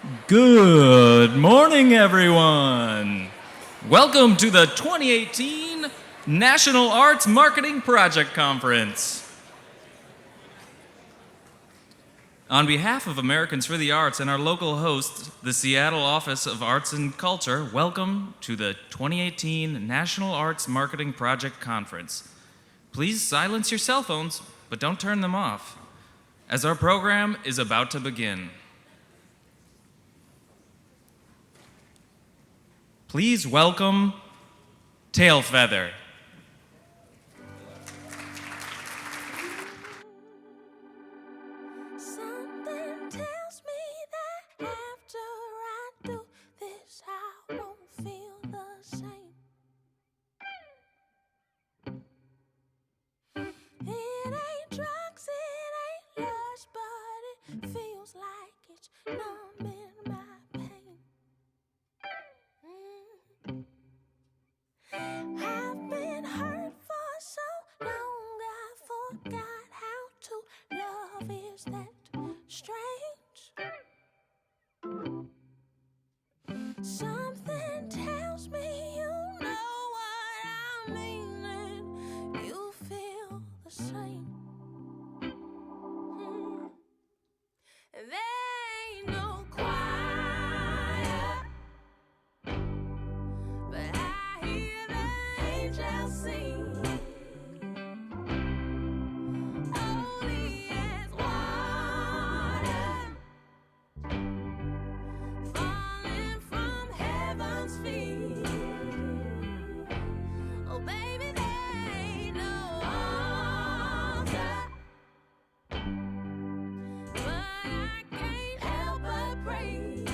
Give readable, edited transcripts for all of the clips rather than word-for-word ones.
Good morning, everyone. Welcome to the 2018 National Arts Marketing Project Conference. On behalf of Americans for the Arts and our local host, the Seattle Office of Arts and Culture, welcome to the 2018 National Arts Marketing Project Conference. Please silence your cell phones, but don't turn them off, as our program is about to begin. Please welcome Tailfeather. Something tells me that after I do this, I won't feel the same. It ain't drugs, it ain't lush, but it feels like it's numbing my pain. I've been hurt for so long, I forgot how to love. Is that strange? Something tells me you know what I mean, and you feel the same. There ain't no quiet, but I hear the angels sing. Holy as water, falling from heaven's feet. Oh, baby, there ain't no altar, but I can't help but praise.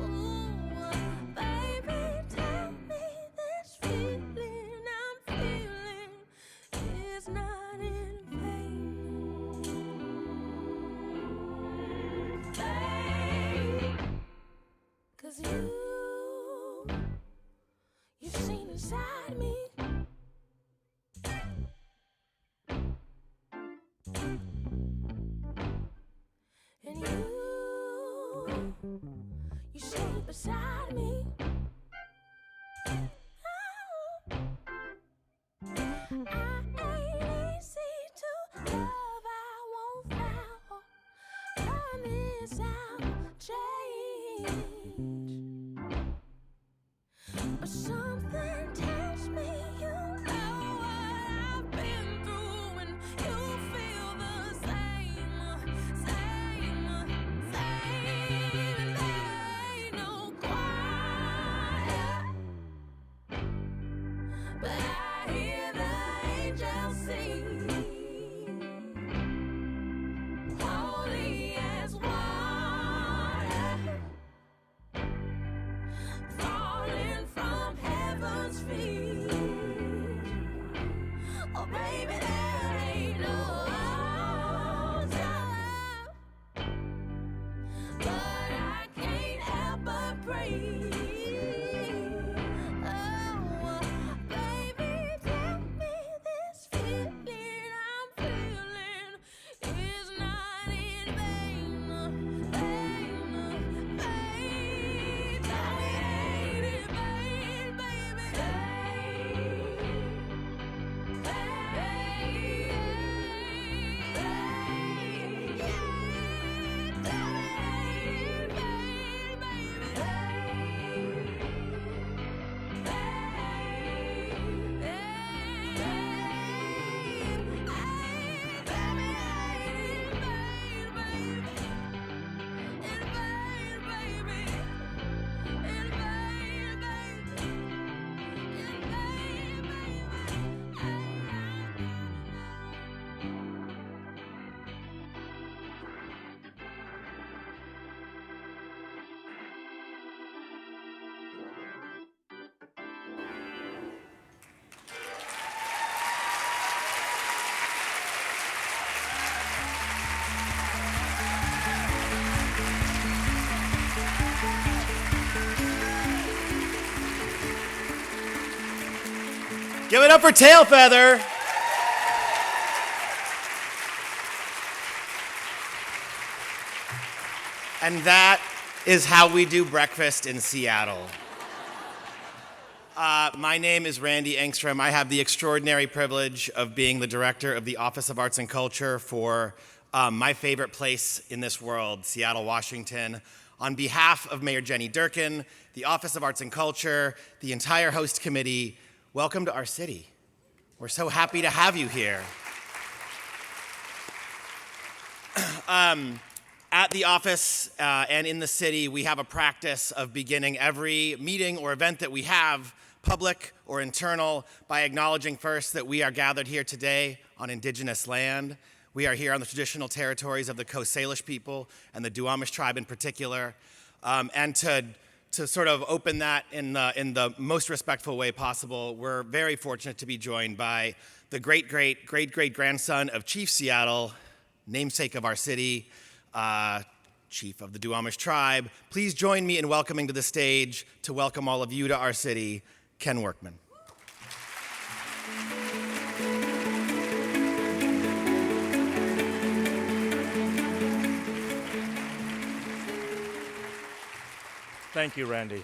Ooh, baby, tell me this feeling I'm feeling is not in vain. Babe, 'cause you've seen inside me. And you stayed beside me. Oh, I ain't easy to love, I won't vow, promise I'll change. But something tells me you know what I've been through, and you feel the same. And there ain't no quiet, but I hear the angels sing. Holy as water, falling from heaven's feet. Oh, baby, there ain't no altar, but I can't help but praise. Oh, baby, tell me this feeling I'm feeling is not in vain. Vain. Tell me ain't in vain, baby. Give it up for Tailfeather. And that is how we do breakfast in Seattle. My name is Randy Engstrom. I have the extraordinary privilege of being the director of the Office of Arts and Culture for my favorite place in this world, Seattle, Washington. On behalf of Mayor Jenny Durkin, the Office of Arts and Culture, the entire host committee, welcome to our city. We're so happy to have you here. At the office and in the city, we have a practice of beginning every meeting or event that we have, public or internal, by acknowledging first that we are gathered here today on Indigenous land. We are here on the traditional territories of the Coast Salish people and the Duwamish tribe in particular. And to sort of open that in the most respectful way possible, we're very fortunate to be joined by the great-great-great-great-grandson of Chief Seattle, namesake of our city, Chief of the Duwamish tribe. Please join me in welcoming to the stage, to welcome all of you to our city, Ken Workman. Thank you, Randy.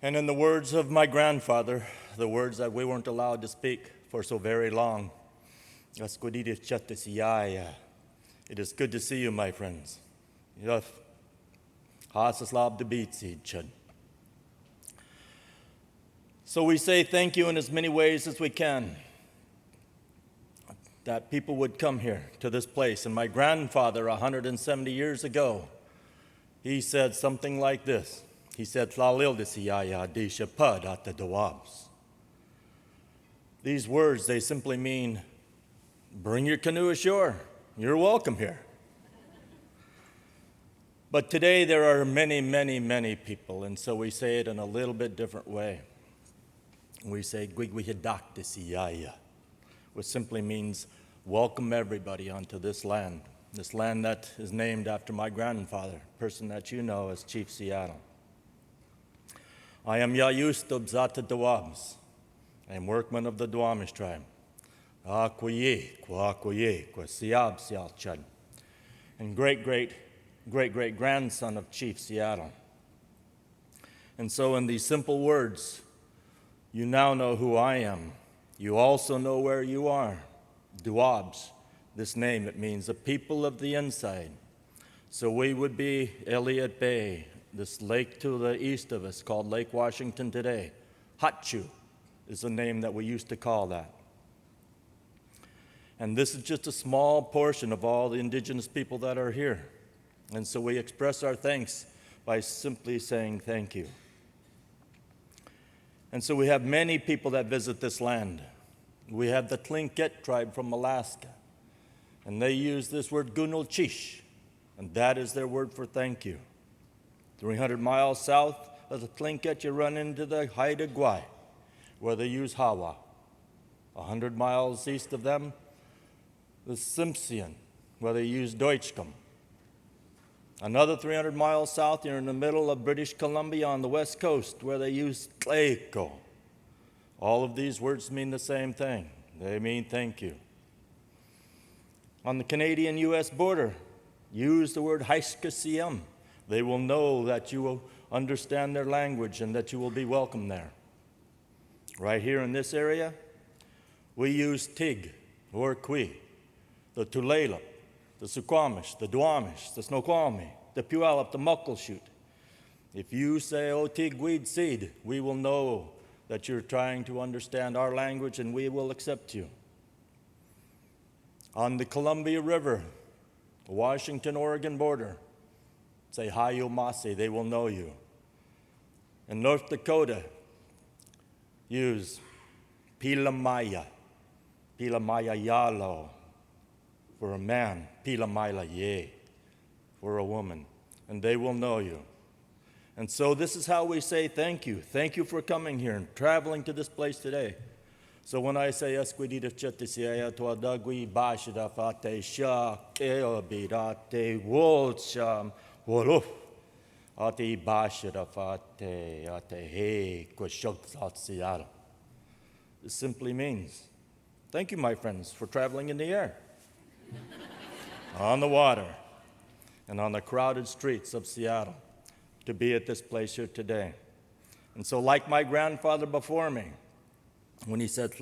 And in the words of my grandfather, the words that we weren't allowed to speak for so very long, it is good to see you, my friends. So we say thank you in as many ways as we can, that people would come here to this place. And my grandfather, 170 years ago, he said something like this. He said, these words, they simply mean, bring your canoe ashore. You're welcome here. But today there are many, many, many people, and so we say it in a little bit different way. We say, which simply means, welcome everybody onto this land that is named after my grandfather, person that you know as Chief Seattle. I am Yayustub Zata Dawabs. I am Workman of the Duwamish tribe. And great-great-great-great-grandson of Chief Seattle. And so in these simple words, you now know who I am. You also know where you are. Duwabs, this name, it means the people of the inside. So we would be Elliott Bay, this lake to the east of us called Lake Washington today. Hatchu is the name that we used to call that. And this is just a small portion of all the indigenous people that are here. And so we express our thanks by simply saying thank you. And so we have many people that visit this land. We have the Tlingit tribe from Alaska, and they use this word gunulchish, and that is their word for thank you. 300 miles south of the Tlingit, you run into the Haida Gwaii, where they use hawa. 100 miles east of them, the Simpsian, where they use Deutschkum. Another 300 miles south, you're in the middle of British Columbia on the west coast, where they use Tleiko. All of these words mean the same thing. They mean thank you. On the Canadian-U.S. border, use the word Haiskasiyam. They will know that you will understand their language and that you will be welcome there. Right here in this area, we use Tig or Kwi, the Tulalip, the Suquamish, the Duwamish, the Snoqualmie, the Puyallup, the Muckleshoot. If you say, "O Tigweed Seed," we will know that you're trying to understand our language and we will accept you. On the Columbia River, the Washington-Oregon border, say Hayomase, they will know you. In North Dakota, use Pilamaya, Pilamaya Yalo for a man, Pilamaya Ye for a woman, and they will know you. And so this is how we say thank you. Thank you for coming here and traveling to this place today. So when I say Esquidita Chetisia Tuadagui Bashida Fate Sha Keobirate Wolsham Woluf Ati Bashida Fate Ate He Kwashok Seattle. This simply means, thank you, my friends, for traveling in the air, on the water, and on the crowded streets of Seattle to be at this place here today. And so, like my grandfather before me, when he said,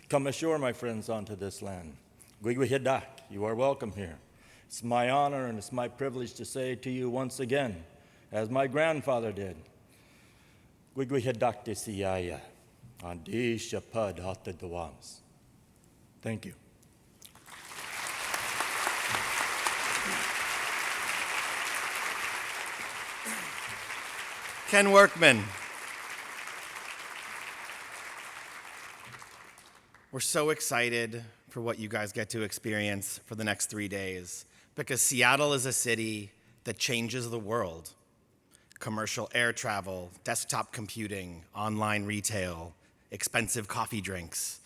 come ashore, my friends, onto this land. You are welcome here. It's my honor and it's my privilege to say to you once again, as my grandfather did, thank you. Ken Workman. We're so excited for what you guys get to experience for the next 3 days, because Seattle is a city that changes the world. Commercial air travel, desktop computing, online retail, expensive coffee drinks.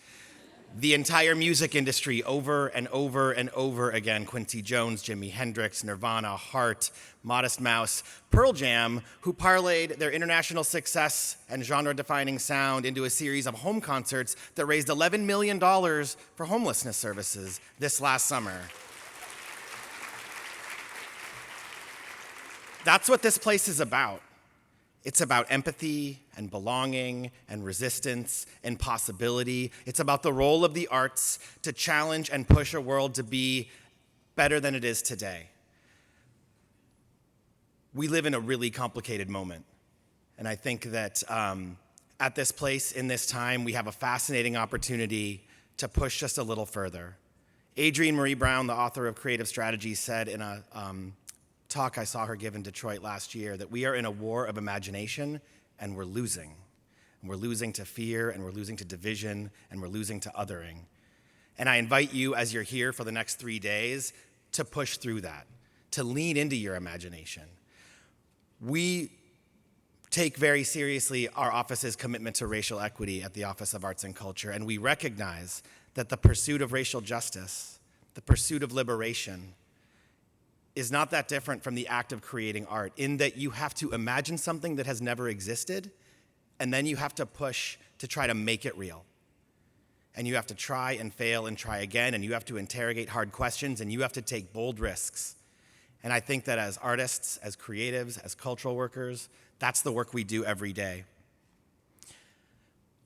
The entire music industry over and over and over again. Quincy Jones, Jimi Hendrix, Nirvana, Heart, Modest Mouse, Pearl Jam, who parlayed their international success and genre-defining sound into a series of home concerts that raised $11 million for homelessness services this last summer. That's what this place is about. It's about empathy and belonging and resistance and possibility. It's about the role of the arts to challenge and push a world to be better than it is today. We live in a really complicated moment. And I think that at this place, in this time, we have a fascinating opportunity to push just a little further. Adrienne Marie Brown, the author of Creative Strategies, said in a talk I saw her give in Detroit last year that we are in a war of imagination and we're losing. And we're losing to fear, and we're losing to division, and we're losing to othering. And I invite you, as you're here for the next 3 days, to push through that, to lean into your imagination. We take very seriously our office's commitment to racial equity at the Office of Arts and Culture, and we recognize that the pursuit of racial justice, the pursuit of liberation, is not that different from the act of creating art, in that you have to imagine something that has never existed, and then you have to push to try to make it real. And you have to try and fail and try again, and you have to interrogate hard questions, and you have to take bold risks. And I think that as artists, as creatives, as cultural workers, that's the work we do every day.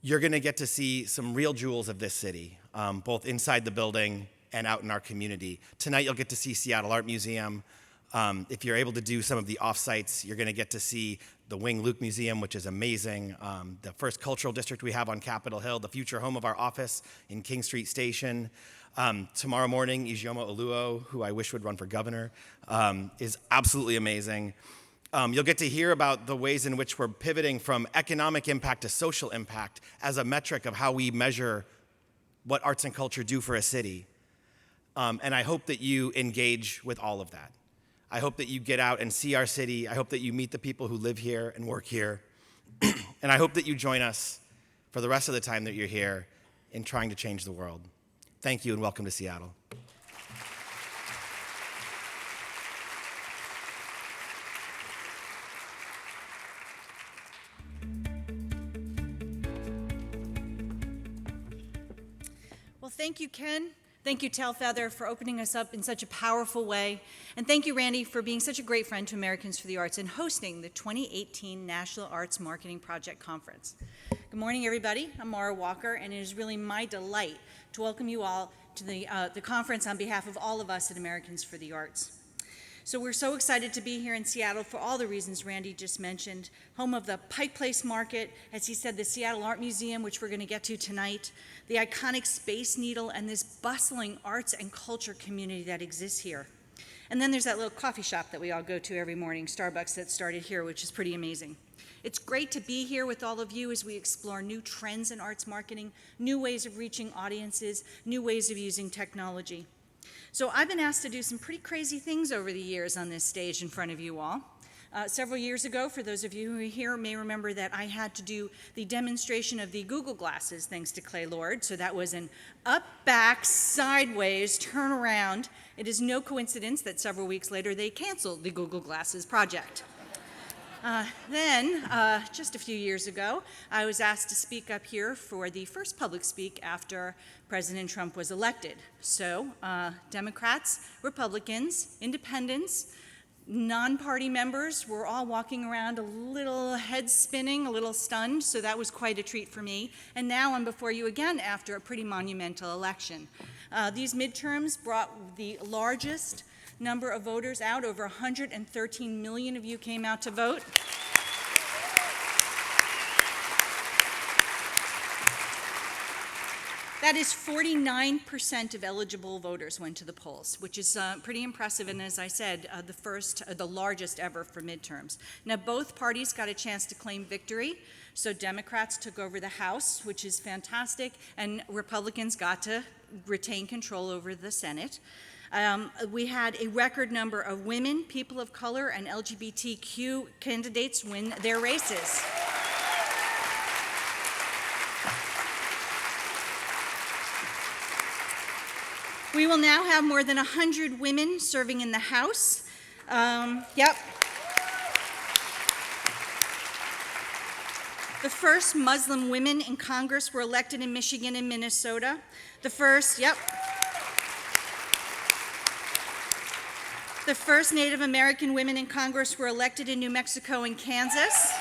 You're gonna get to see some real jewels of this city, both inside the building and out in our community. Tonight, you'll get to see Seattle Art Museum. If you're able to do some of the offsites, you're gonna get to see the Wing Luke Museum, which is amazing, the first cultural district we have on Capitol Hill, the future home of our office in King Street Station. Tomorrow morning, Ijeoma Oluo, who I wish would run for governor, is absolutely amazing. You'll get to hear about the ways in which we're pivoting from economic impact to social impact as a metric of how we measure what arts and culture do for a city. And I hope that you engage with all of that. I hope that you get out and see our city. I hope that you meet the people who live here and work here. And I hope that you join us for the rest of the time that you're here in trying to change the world. Thank you and welcome to Seattle. Well, thank you, Ken. Thank you, Tailfeather, for opening us up in such a powerful way. And thank you, Randy, for being such a great friend to Americans for the Arts and hosting the 2018 National Arts Marketing Project Conference. Good morning, everybody. I'm Maura Walker, and it is really my delight to welcome you all to the conference on behalf of all of us at Americans for the Arts. So we're so excited to be here in Seattle for all the reasons Randy just mentioned, home of the Pike Place Market, as he said, the Seattle Art Museum, which we're going to get to tonight, the iconic Space Needle, and this bustling arts and culture community that exists here. And then there's that little coffee shop that we all go to every morning, Starbucks, that started here, which is pretty amazing. It's great to be here with all of you as we explore new trends in arts marketing, new ways of reaching audiences, new ways of using technology. So I've been asked to do some pretty crazy things over the years on this stage in front of you all. Several years ago, for those of you who are here may remember that I had to do the demonstration of the Google glasses thanks to Clay Lord. So that was an up, back, sideways, turn around. It is no coincidence that several weeks later they canceled the Google Glasses project. Just a few years ago, I was asked to speak up here for the first public speak after President Trump was elected. So, Democrats, Republicans, Independents, non-party members were all walking around a little head spinning, a little stunned, so that was quite a treat for me. And now I'm before you again after a pretty monumental election. These midterms brought the largest number of voters out. Over 113 million of you came out to vote. That is 49% of eligible voters went to the polls, which is pretty impressive, and as I said, the largest ever for midterms. Now, both parties got a chance to claim victory. So Democrats took over the House, which is fantastic, and Republicans got to retain control over the Senate. We had a record number of women, people of color, and LGBTQ candidates win their races. We will now have more than 100 women serving in the House. Yep. The first Muslim women in Congress were elected in Michigan and Minnesota. The first Native American women in Congress were elected in New Mexico and Kansas.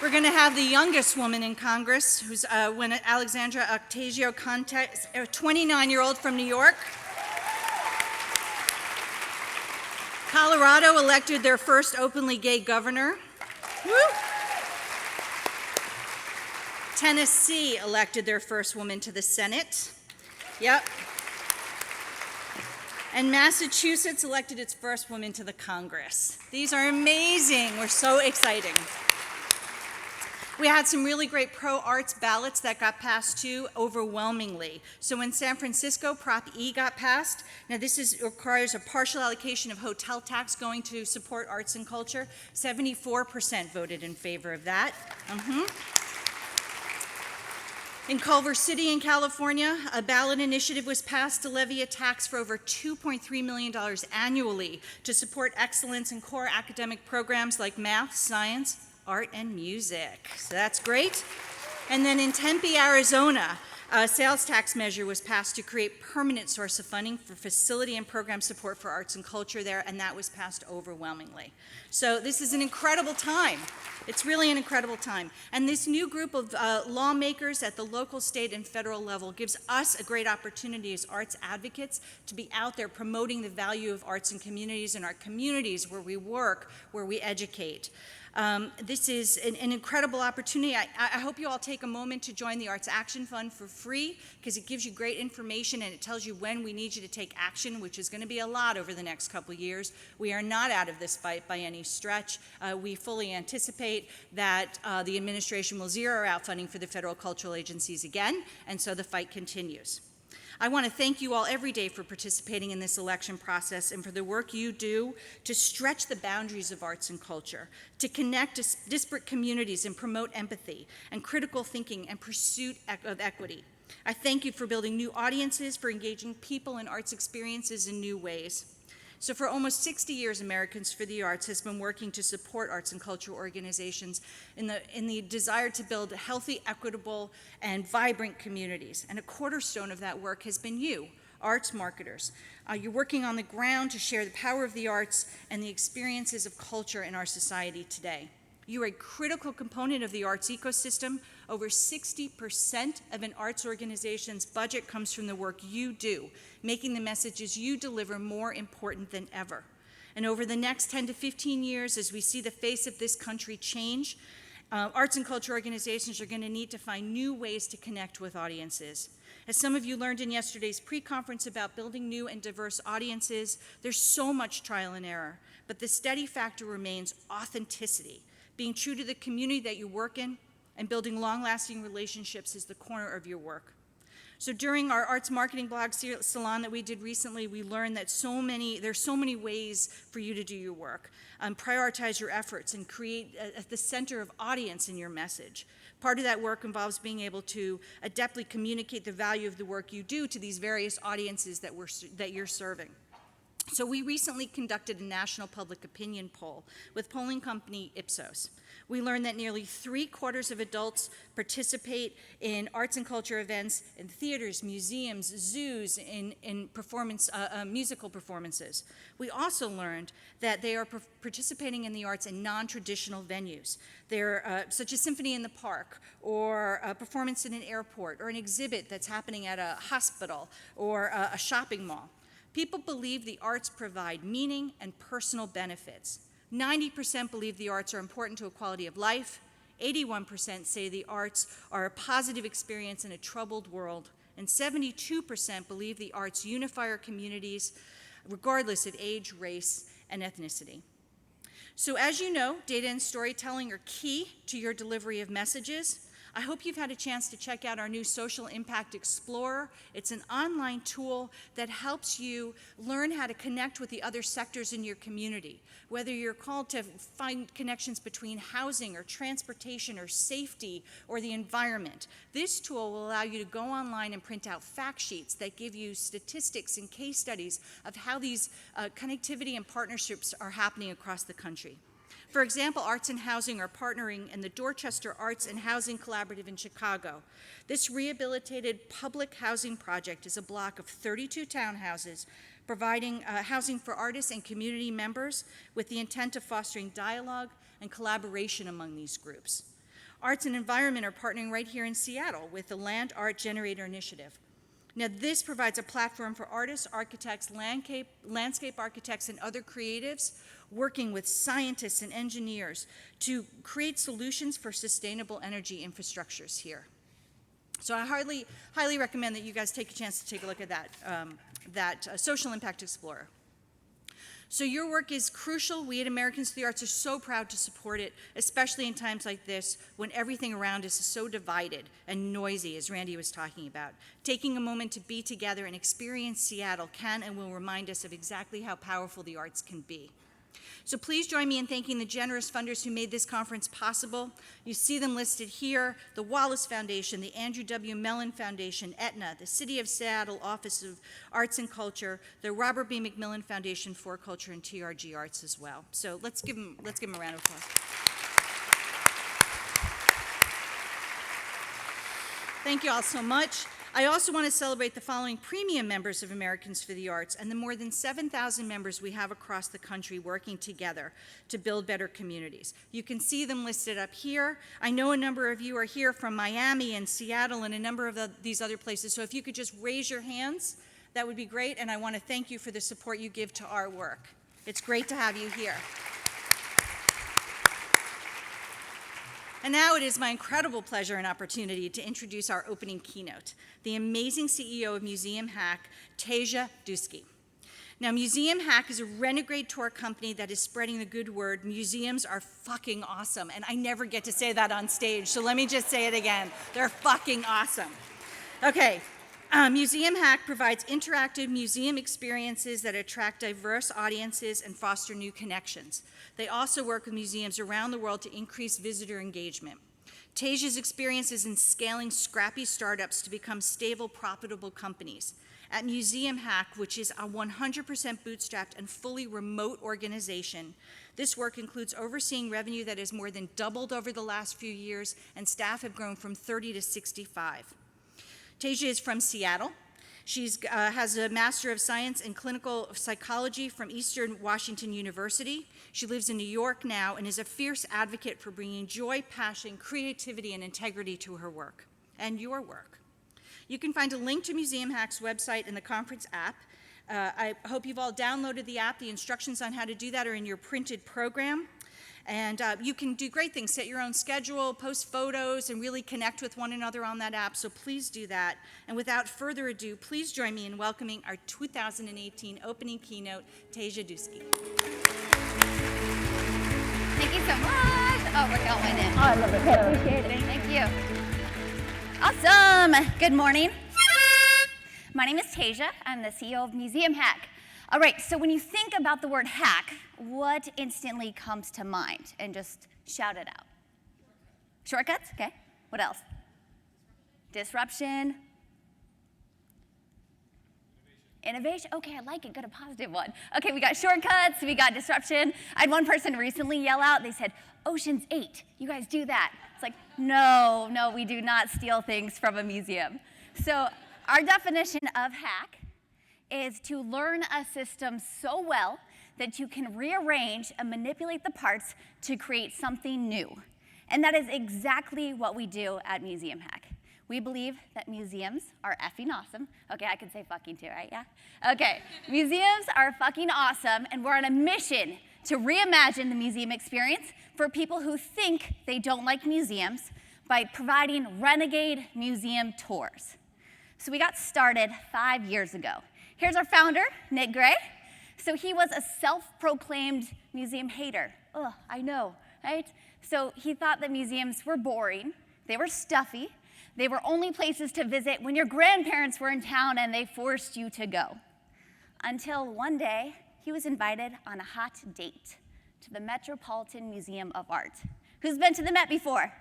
We're going to have the youngest woman in Congress, who's Alexandra Ocasio-Cortez, a 29-year-old from New York. Colorado elected their first openly gay governor. Woo! Tennessee elected their first woman to the Senate. Yep. And Massachusetts elected its first woman to the Congress. These are amazing. We're so exciting. We had some really great pro-arts ballots that got passed too, overwhelmingly. So in San Francisco, Prop E got passed. Now this requires a partial allocation of hotel tax going to support arts and culture. 74% voted in favor of that. In Culver City in California, a ballot initiative was passed to levy a tax for over $2.3 million annually to support excellence in core academic programs like math, science, art, and music. So that's great. And then in Tempe, Arizona, a sales tax measure was passed to create permanent source of funding for facility and program support for arts and culture there, and that was passed overwhelmingly. So this is an incredible time. It's really an incredible time. And this new group of lawmakers at the local, state, and federal level gives us a great opportunity as arts advocates to be out there promoting the value of arts and communities in our communities where we work, where we educate. This is an incredible opportunity. I hope you all take a moment to join the Arts Action Fund for free, because it gives you great information and it tells you when we need you to take action, which is going to be a lot over the next couple of years. We are not out of this fight by any stretch. We fully anticipate that the administration will zero out funding for the federal cultural agencies again, and so the fight continues. I want to thank you all every day for participating in this election process and for the work you do to stretch the boundaries of arts and culture, to connect disparate communities and promote empathy and critical thinking and pursuit of equity. I thank you for building new audiences, for engaging people in arts experiences in new ways. So for almost 60 years, Americans for the Arts has been working to support arts and cultural organizations in the desire to build healthy, equitable, and vibrant communities. And a cornerstone of that work has been you, arts marketers. You're working on the ground to share the power of the arts and the experiences of culture in our society today. You are a critical component of the arts ecosystem. Over 60% of an arts organization's budget comes from the work you do, making the messages you deliver more important than ever. And over the next 10 to 15 years, as we see the face of this country change, arts and culture organizations are going to need to find new ways to connect with audiences. As some of you learned in yesterday's pre-conference about building new and diverse audiences, there's so much trial and error, but the steady factor remains authenticity. Being true to the community that you work in and building long-lasting relationships is the corner of your work. So during our arts marketing blog salon that we did recently, we learned that there's so many ways for you to do your work. Prioritize your efforts and create at the center of audience in your message. Part of that work involves being able to adeptly communicate the value of the work you do to these various audiences that you're serving. So we recently conducted a national public opinion poll with polling company Ipsos. We learned that nearly 3/4 of adults participate in arts and culture events in theaters, museums, zoos, in musical performances. We also learned that they are participating in the arts in non-traditional venues. They're such as symphony in the park, or a performance in an airport, or an exhibit that's happening at a hospital or a shopping mall. People believe the arts provide meaning and personal benefits. 90% believe the arts are important to a quality of life. 81% say the arts are a positive experience in a troubled world. And 72% believe the arts unify our communities, regardless of age, race, and ethnicity. So as you know, data and storytelling are key to your delivery of messages. I hope you've had a chance to check out our new Social Impact Explorer. It's an online tool that helps you learn how to connect with the other sectors in your community, whether you're called to find connections between housing or transportation or safety or the environment. This tool will allow you to go online and print out fact sheets that give you statistics and case studies of how these connectivity and partnerships are happening across the country. For example, Arts and Housing are partnering in the Dorchester Arts and Housing Collaborative in Chicago. This rehabilitated public housing project is a block of 32 townhouses, providing housing for artists and community members with the intent of fostering dialogue and collaboration among these groups. Arts and Environment are partnering right here in Seattle with the Land Art Generator Initiative. Now, this provides a platform for artists, architects, landscape architects, and other creatives working with scientists and engineers to create solutions for sustainable energy infrastructures here. So I highly recommend that you guys take a chance to take a look at that Social Impact Explorer. So your work is crucial. We at Americans for the Arts are so proud to support it, especially in times like this when everything around us is so divided and noisy, as Randy was talking about. Taking a moment to be together and experience Seattle can and will remind us of exactly how powerful the arts can be. So please join me in thanking the generous funders who made this conference possible. You see them listed here: the Wallace Foundation, the Andrew W. Mellon Foundation, Aetna, the City of Seattle Office of Arts and Culture, the Robert B. McMillan Foundation for Culture, and TRG Arts as well. So let's give them a round of applause. Thank you all so much. I also want to celebrate the following premium members of Americans for the Arts and the more than 7,000 members we have across the country working together to build better communities. You can see them listed up here. I know a number of you are here from Miami and Seattle and a number of these other places, so if you could just raise your hands, that would be great, and I want to thank you for the support you give to our work. It's great to have you here. And now it is my incredible pleasure and opportunity to introduce our opening keynote, the amazing CEO of Museum Hack, Tasia Duske. Now, Museum Hack is a renegade tour company that is spreading the good word. Museums are fucking awesome, and I never get to say that on stage, so let me just say it again. They're fucking awesome. Okay. Museum Hack provides interactive museum experiences that attract diverse audiences and foster new connections. They also work with museums around the world to increase visitor engagement. Tasia's experience is in scaling scrappy startups to become stable, profitable companies. At Museum Hack, which is a 100% bootstrapped and fully remote organization, this work includes overseeing revenue that has more than doubled over the last few years, and staff have grown from 30 to 65. Tasia is from Seattle. She has a Master of Science in Clinical Psychology from Eastern Washington University. She lives in New York now and is a fierce advocate for bringing joy, passion, creativity, and integrity to her work and your work. You can find a link to Museum Hack's website in the conference app. I hope you've all downloaded the app. The instructions on how to do that are in your printed program. And you can do great things, set your own schedule, post photos, and really connect with one another on that app, so please do that. And without further ado, please join me in welcoming our 2018 opening keynote, Tasia Duske. Thank you so much. Oh, we're going in. Oh, I love it. I appreciate it. Thank you. Awesome. Good morning. My name is Tasia. I'm the CEO of Museum Hack. All right, so when you think about the word hack, what instantly comes to mind? And just shout it out. Shortcuts? Okay. What else? Disruption. Innovation, okay, I like it, good, a positive one. Okay, we got shortcuts, we got disruption. I had one person recently yell out, they said, Ocean's 8, you guys do that. It's like, no, we do not steal things from a museum. So our definition of hack is to learn a system so well that you can rearrange and manipulate the parts to create something new. And that is exactly what we do at Museum Hack. We believe that museums are effing awesome. Okay, I can say fucking too, right? Yeah? Okay, museums are fucking awesome, and we're on a mission to reimagine the museum experience for people who think they don't like museums by providing renegade museum tours. So we got started 5 years ago. Here's our founder, Nick Gray. So he was a self-proclaimed museum hater. Ugh, I know, right? So he thought that museums were boring, they were stuffy, they were only places to visit when your grandparents were in town and they forced you to go. Until one day, he was invited on a hot date to the Metropolitan Museum of Art. Who's been to the Met before?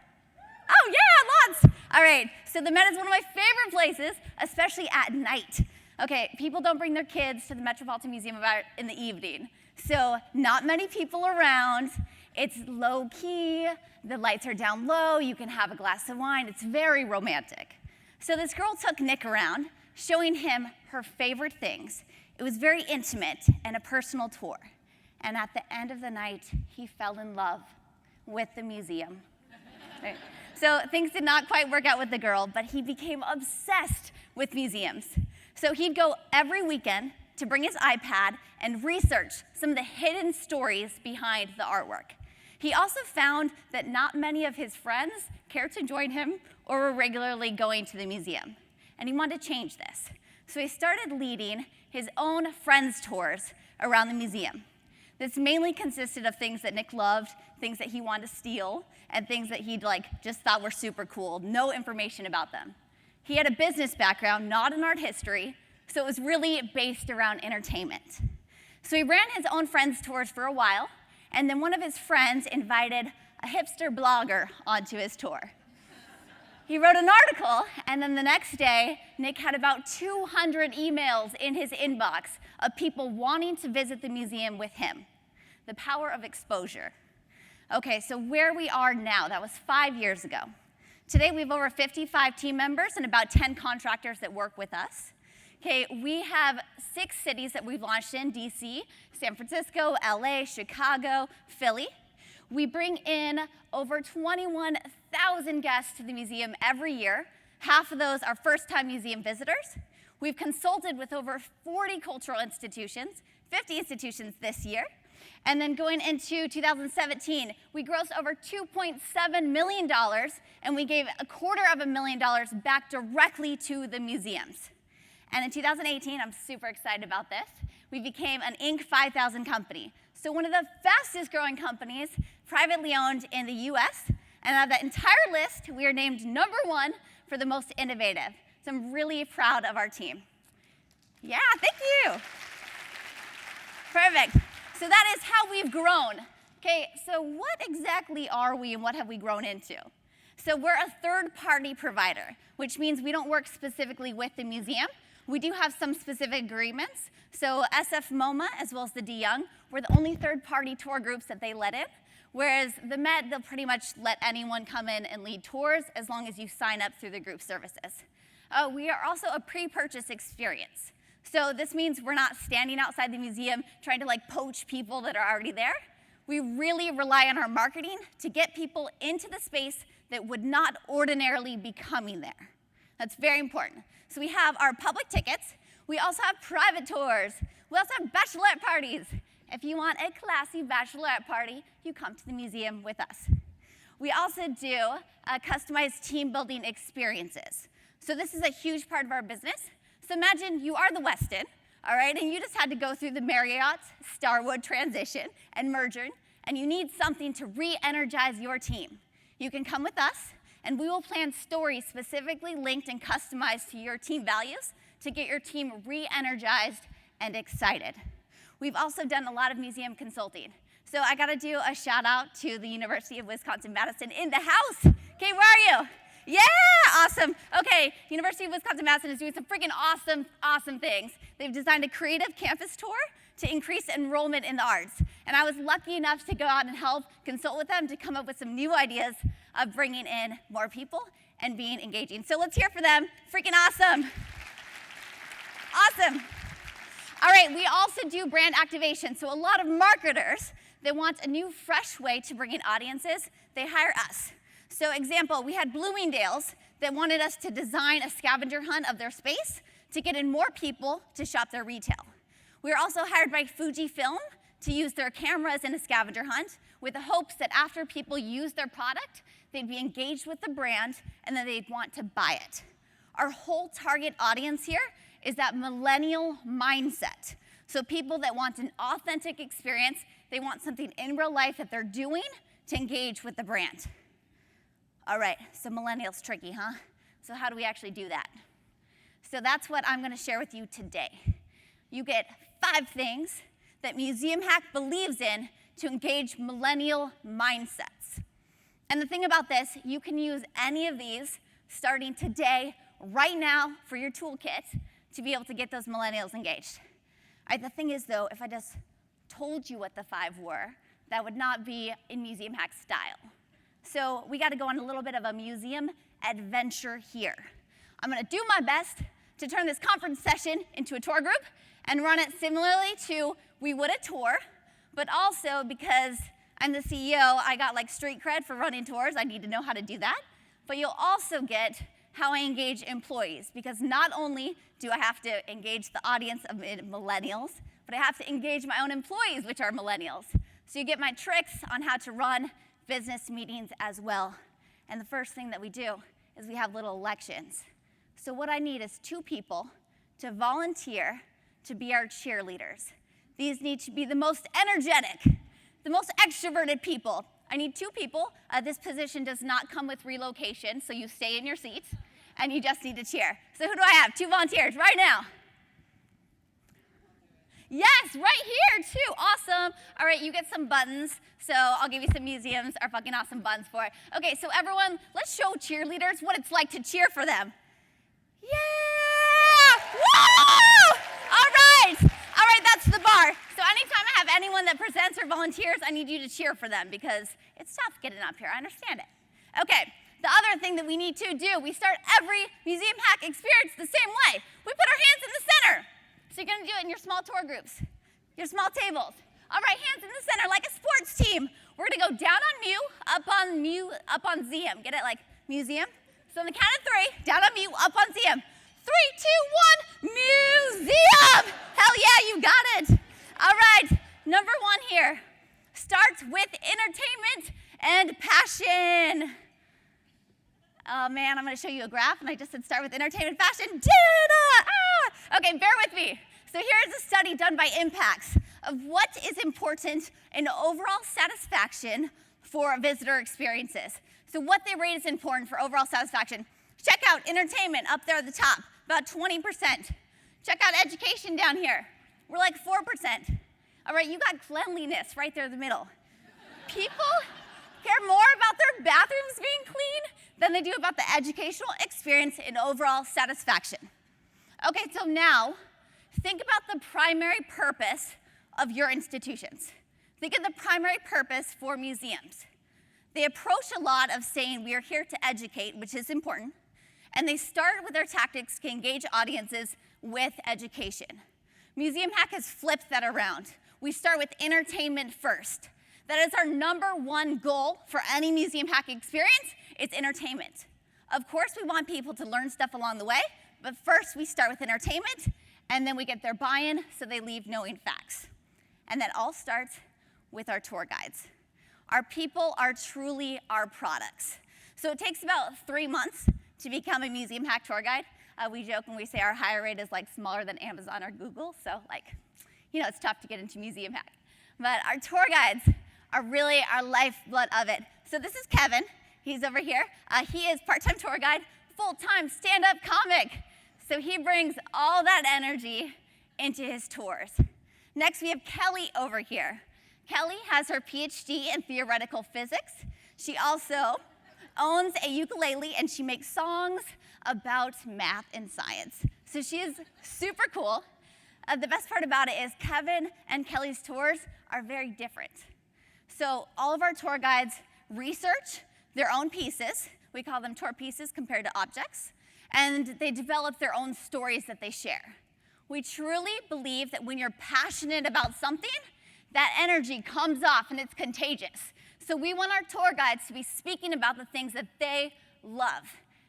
Oh yeah, lots! All right, so the Met is one of my favorite places, especially at night. Okay, people don't bring their kids to the Metropolitan Museum of Art in the evening. So not many people around. It's low key, the lights are down low, you can have a glass of wine. It's very romantic. So this girl took Nick around, showing him her favorite things. It was very intimate and a personal tour. And at the end of the night, he fell in love with the museum. Right? So things did not quite work out with the girl, but he became obsessed with museums. So he'd go every weekend to bring his iPad and research some of the hidden stories behind the artwork. He also found that not many of his friends cared to join him or were regularly going to the museum. And he wanted to change this. So he started leading his own friends tours around the museum. This mainly consisted of things that Nick loved, things that he wanted to steal, and things that he'd just thought were super cool, no information about them. He had a business background, not an art history, so it was really based around entertainment. So he ran his own friends tours for a while, and then one of his friends invited a hipster blogger onto his tour. He wrote an article, and then the next day, Nick had about 200 emails in his inbox of people wanting to visit the museum with him. The power of exposure. Okay, so where we are now, that was 5 years ago. Today, we have over 55 team members and about 10 contractors that work with us. Okay, we have 6 cities that we've launched in: DC, San Francisco, LA, Chicago, Philly. We bring in over 21,000 guests to the museum every year. Half of those are first-time museum visitors. We've consulted with over 40 cultural institutions, 50 institutions this year. And then going into 2017, we grossed over $2.7 million, and we gave $250,000 back directly to the museums. And in 2018, I'm super excited about this, we became an Inc. 5000 company. So one of the fastest growing companies, privately owned in the US, and out of that entire list, we are named #1 for the most innovative. So I'm really proud of our team. Yeah, thank you. Perfect. So that is how we've grown. Okay, so what exactly are we and what have we grown into? So we're a third-party provider, which means we don't work specifically with the museum. We do have some specific agreements. So SF MoMA, as well as the De Young, we're the only third-party tour groups that they let in, whereas the Met, they'll pretty much let anyone come in and lead tours as long as you sign up through the group services. We are also a pre-purchase experience. So this means we're not standing outside the museum trying to poach people that are already there. We really rely on our marketing to get people into the space that would not ordinarily be coming there. That's very important. So we have our public tickets. We also have private tours. We also have bachelorette parties. If you want a classy bachelorette party, you come to the museum with us. We also do customized team building experiences. So this is a huge part of our business. So imagine you are the Westin, all right, and you just had to go through the Marriott Starwood transition and merger, and you need something to re-energize your team. You can come with us, and we will plan stories specifically linked and customized to your team values to get your team re-energized and excited. We've also done a lot of museum consulting. So I gotta do a shout out to the University of Wisconsin-Madison in the house. Okay, where are you? Yeah, awesome. Okay, University of Wisconsin-Madison is doing some freaking awesome things. They've designed a creative campus tour to increase enrollment in the arts. And I was lucky enough to go out and help consult with them to come up with some new ideas of bringing in more people and being engaging. So let's hear for them. Freaking awesome. Awesome. All right, we also do brand activation. So a lot of marketers, they want a new, fresh way to bring in audiences. They hire us. So example, we had Bloomingdale's that wanted us to design a scavenger hunt of their space to get in more people to shop their retail. We were also hired by Fujifilm to use their cameras in a scavenger hunt with the hopes that after people use their product, they'd be engaged with the brand and then they'd want to buy it. Our whole target audience here is that millennial mindset. So people that want an authentic experience, they want something in real life that they're doing to engage with the brand. All right, so millennials tricky, huh? So how do we actually do that? So that's what I'm gonna share with you today. You get 5 things that Museum Hack believes in to engage millennial mindsets. And the thing about this, you can use any of these starting today, right now, for your toolkit to be able to get those millennials engaged. All right, the thing is though, if I just told you what the 5 were, that would not be in Museum Hack style. So we gotta go on a little bit of a museum adventure here. I'm gonna do my best to turn this conference session into a tour group and run it similarly to we would a tour, but also because I'm the CEO, I got like street cred for running tours. I need to know how to do that. But you'll also get how I engage employees, because not only do I have to engage the audience of millennials, but I have to engage my own employees, which are millennials. So you get my tricks on how to run business meetings as well. And the first thing that we do is we have little elections. So what I need is 2 people to volunteer to be our cheerleaders. These need to be the most energetic, the most extroverted people. I need 2 people. This position does not come with relocation, so you stay in your seats, and you just need to cheer. So who do I have? 2 volunteers right now. Yes, right here too, awesome. All right, you get some buttons, so I'll give you some museums are fucking awesome buttons for it. Okay, so everyone, let's show cheerleaders what it's like to cheer for them. Yeah! Woo! All right, that's the bar. So anytime I have anyone that presents or volunteers, I need you to cheer for them because it's tough getting up here, I understand it. Okay, the other thing that we need to do, we start every Museum Hack experience the same way. We put our hands in the center. So you're gonna do it in your small tour groups, your small tables. All right, hands in the center like a sports team. We're gonna go down on up on ZM. Get it, like museum? So on the count of 3, down on mute, up on ZM. 3, 2, 1, museum! Hell yeah, you got it. All right, number 1 here. Starts with entertainment and passion. Oh man, I'm gonna show you a graph, and I just said start with entertainment, fashion, Okay, bear with me. So here's a study done by Impacts of what is important in overall satisfaction for visitor experiences. So what they rate is important for overall satisfaction. Check out entertainment up there at the top, about 20%. Check out education down here. We're like 4%. All right, you got cleanliness right there in the middle. People care more about their bathrooms being clean than they do about the educational experience and overall satisfaction. Okay, so now think about the primary purpose of your institutions. Think of the primary purpose for museums. They approach a lot of saying we are here to educate, which is important, and they start with their tactics to engage audiences with education. Museum Hack has flipped that around. We start with entertainment first. That is our number 1 goal for any Museum Hack experience, it's entertainment. Of course, we want people to learn stuff along the way, but first we start with entertainment, and then we get their buy-in so they leave knowing facts. And that all starts with our tour guides. Our people are truly our products. So it takes about 3 months to become a Museum Hack tour guide. We joke when we say our hire rate is like smaller than Amazon or Google, so like, you know, it's tough to get into Museum Hack. But our tour guides are really our lifeblood of it. So this is Kevin. He's over here. He is part-time tour guide, full-time stand-up comic. So he brings all that energy into his tours. Next, we have Kelly over here. Kelly has her PhD in theoretical physics. She also owns a ukulele, and she makes songs about math and science. So she is super cool. The best part about it is Kevin and Kelly's tours are very different. So all of our tour guides research their own pieces. We call them tour pieces compared to objects. And they develop their own stories that they share. We truly believe that when you're passionate about something, that energy comes off and it's contagious. So we want our tour guides to be speaking about the things that they love.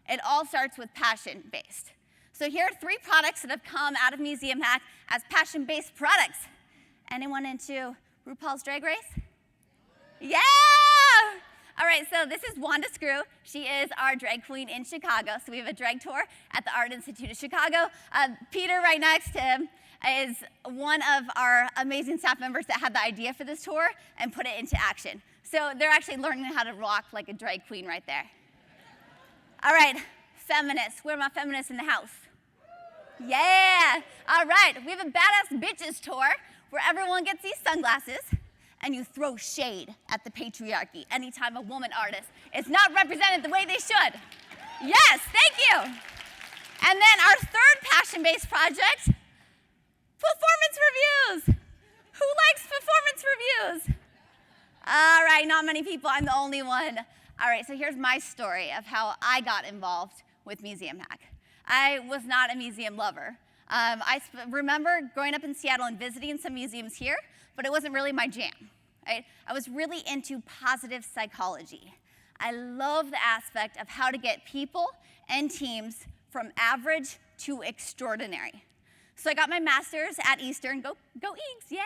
It all starts with passion-based. So here are 3 products that have come out of Museum Hack as passion-based products. Anyone into RuPaul's Drag Race? Yeah! All right, so this is Wanda Screw. She is our drag queen in Chicago. So we have a drag tour at the Art Institute of Chicago. Peter, right next to him, is one of our amazing staff members that had the idea for this tour and put it into action. So they're actually learning how to rock like a drag queen right there. All right, feminists. Where are my feminists in the house? Yeah. All right, we have a Badass Bitches tour where everyone gets these sunglasses and you throw shade at the patriarchy anytime a woman artist is not represented the way they should. Yes, thank you. And then our third passion-based project, performance reviews. Who likes performance reviews? All right, not many people, I'm the only one. All right, so here's my story of how I got involved with Museum Hack. I was not a museum lover. I remember growing up in Seattle and visiting some museums here, but it wasn't really my jam. Right? I was really into positive psychology. I love the aspect of how to get people and teams from average to extraordinary. So I got my master's at Eastern. Go Eagles, yeah.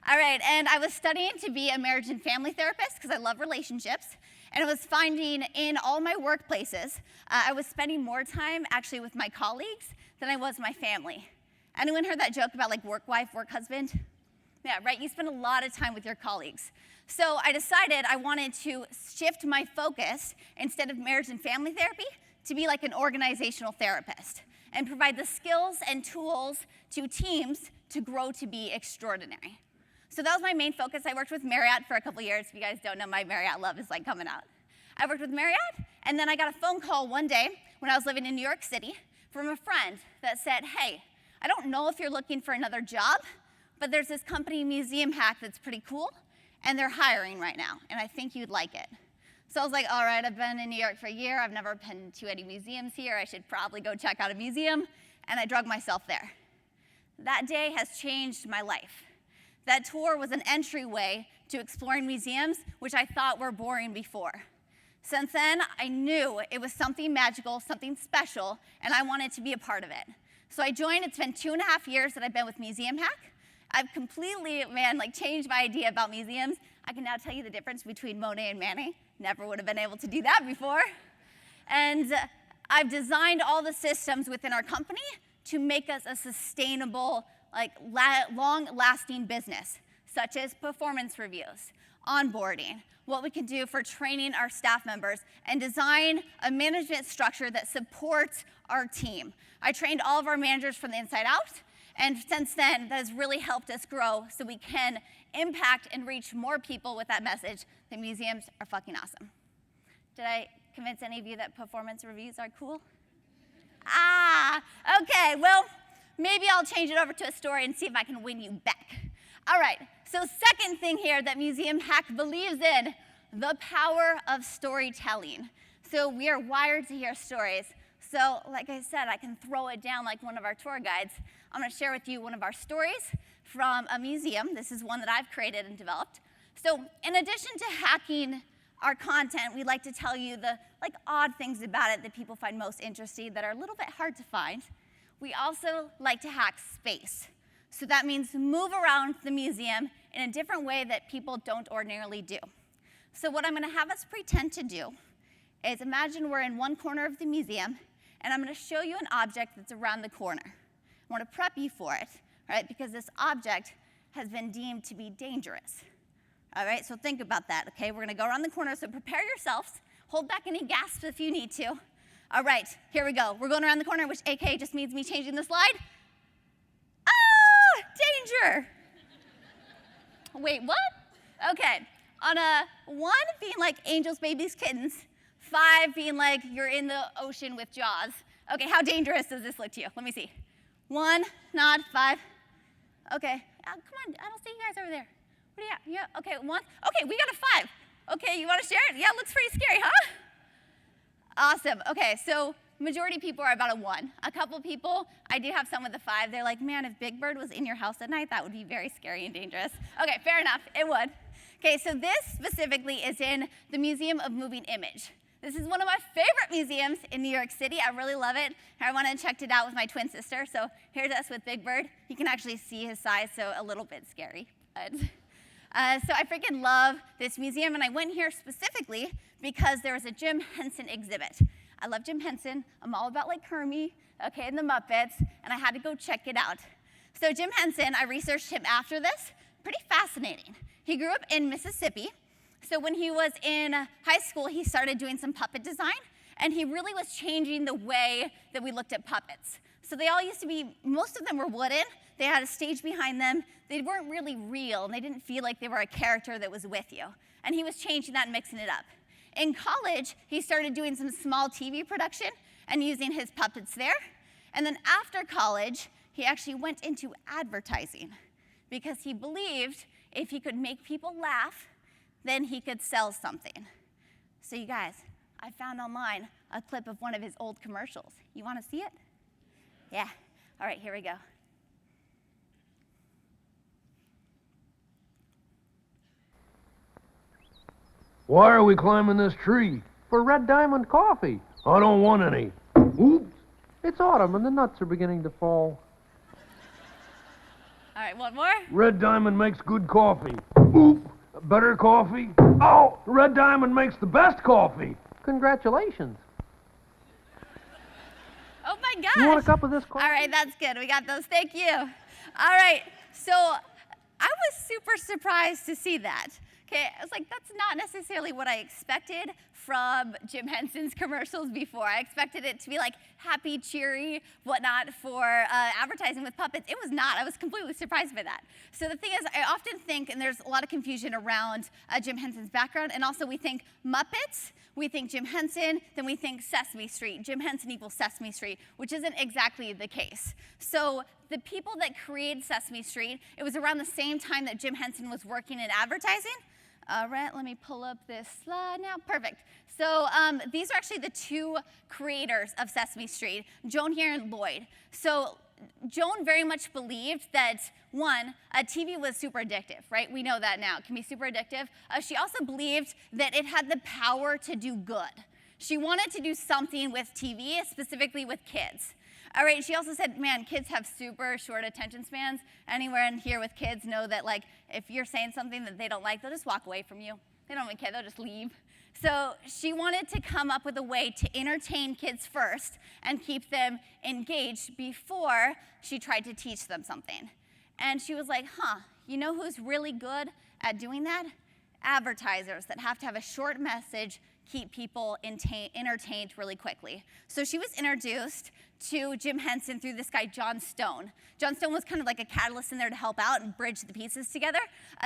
All right, and I was studying to be a marriage and family therapist because I love relationships. And I was finding in all my workplaces, I was spending more time actually with my colleagues than I was my family. Anyone heard that joke about like work wife, work husband? Yeah, right, you spend a lot of time with your colleagues. So I decided I wanted to shift my focus, instead of marriage and family therapy, to be like an organizational therapist and provide the skills and tools to teams to grow to be extraordinary. So that was my main focus. I worked with Marriott for a couple years. If you guys don't know, my Marriott love is like coming out. I worked with Marriott, and then I got a phone call one day when I was living in New York City from a friend that said, hey, I don't know if you're looking for another job, but there's this company, Museum Hack, that's pretty cool, and they're hiring right now, and I think you'd like it. So I was like, all right, I've been in New York for a year. I've never been to any museums here. I should probably go check out a museum, and I drug myself there. That day has changed my life. That tour was an entryway to exploring museums, which I thought were boring before. Since then, I knew it was something magical, something special, and I wanted to be a part of it. So I joined. It's been 2.5 years that I've been with Museum Hack. I've completely, changed my idea about museums. I can now tell you the difference between Monet and Manet. Never would have been able to do that before. And I've designed all the systems within our company to make us a sustainable, long-lasting business, such as performance reviews, onboarding, what we can do for training our staff members, and design a management structure that supports our team. I trained all of our managers from the inside out, and since then, that has really helped us grow so we can impact and reach more people with that message that museums are fucking awesome. Did I convince any of you that performance reviews are cool? Okay, well, maybe I'll change it over to a story and see if I can win you back. All right, so second thing here that Museum Hack believes in, the power of storytelling. So we are wired to hear stories. So like I said, I can throw it down like one of our tour guides. I'm gonna share with you one of our stories from a museum. This is one that I've created and developed. So in addition to hacking our content, we like to tell you the odd things about it that people find most interesting that are a little bit hard to find. We also like to hack space. So that means move around the museum in a different way that people don't ordinarily do. So what I'm gonna have us pretend to do is imagine we're in one corner of the museum, and I'm gonna show you an object that's around the corner. I wanna prep you for it, right? Because this object has been deemed to be dangerous. All right, so think about that, okay? We're gonna go around the corner, so prepare yourselves. Hold back any gasps if you need to. All right, here we go. We're going around the corner, which AK just means me changing the slide. Danger. Wait, what? Okay, on a 1 being like angels, babies, kittens, 5 being like you're in the ocean with Jaws. Okay, how dangerous does this look to you? Let me see. 1, nod, 5. Okay, come on, I don't see you guys over there. What do you got? Yeah, okay, 1. Okay, we got a 5. Okay, you want to share it? Yeah, it looks pretty scary, huh? Awesome. Okay, so majority of people are about a 1. A couple people, I do have some with a 5. They're like, man, if Big Bird was in your house at night, that would be very scary and dangerous. Okay, fair enough, it would. Okay, so this specifically is in the Museum of Moving Image. This is one of my favorite museums in New York City. I really love it. I went and checked it out with my twin sister. So here's us with Big Bird. You can actually see his size, so a little bit scary. But, so I freaking love this museum, and I went here specifically because there was a Jim Henson exhibit. I love Jim Henson. I'm all about like Hermie, okay, and the Muppets, and I had to go check it out. So Jim Henson, I researched him after this. Pretty fascinating. He grew up in Mississippi. So when he was in high school, he started doing some puppet design, and he really was changing the way that we looked at puppets. So they all used to be, most of them were wooden. They had a stage behind them. They weren't really real, and they didn't feel like they were a character that was with you. And he was changing that and mixing it up. In college, he started doing some small TV production and using his puppets there. And then after college, he actually went into advertising because he believed if he could make people laugh, then he could sell something. So you guys, I found online a clip of one of his old commercials. You want to see it? Yeah. All right, here we go. Why are we climbing this tree? For Red Diamond coffee. I don't want any. Oops. It's autumn and the nuts are beginning to fall. All right, one more. Red Diamond makes good coffee. Oop. Better coffee? Oh, Red Diamond makes the best coffee. Congratulations. Oh my gosh. You want a cup of this coffee? All right, that's good. We got those. Thank you. All right, so I was super surprised to see that. Okay, I was like, that's not necessarily what I expected from Jim Henson's commercials before. I expected it to be like happy, cheery, whatnot for advertising with puppets. It was not. I was completely surprised by that. So the thing is, I often think, and there's a lot of confusion around Jim Henson's background, and also we think Muppets, we think Jim Henson, then we think Sesame Street. Jim Henson equals Sesame Street, which isn't exactly the case. So the people that created Sesame Street, it was around the same time that Jim Henson was working in advertising. All right, let me pull up this slide now. Perfect. So these are actually the two creators of Sesame Street, Joan here and Lloyd. So Joan very much believed that, one, TV was super addictive, right? We know that now. It can be super addictive. She also believed that it had the power to do good. She wanted to do something with TV, specifically with kids. All right, she also said, man, kids have super short attention spans. Anywhere in here with kids know that, like, if you're saying something that they don't like, they'll just walk away from you. They don't even care, they'll just leave. So she wanted to come up with a way to entertain kids first and keep them engaged before she tried to teach them something. And she was like, you know who's really good at doing that? Advertisers that have to have a short message, keep people entertained really quickly. So she was introduced to Jim Henson through this guy, John Stone. John Stone was kind of like a catalyst in there to help out and bridge the pieces together.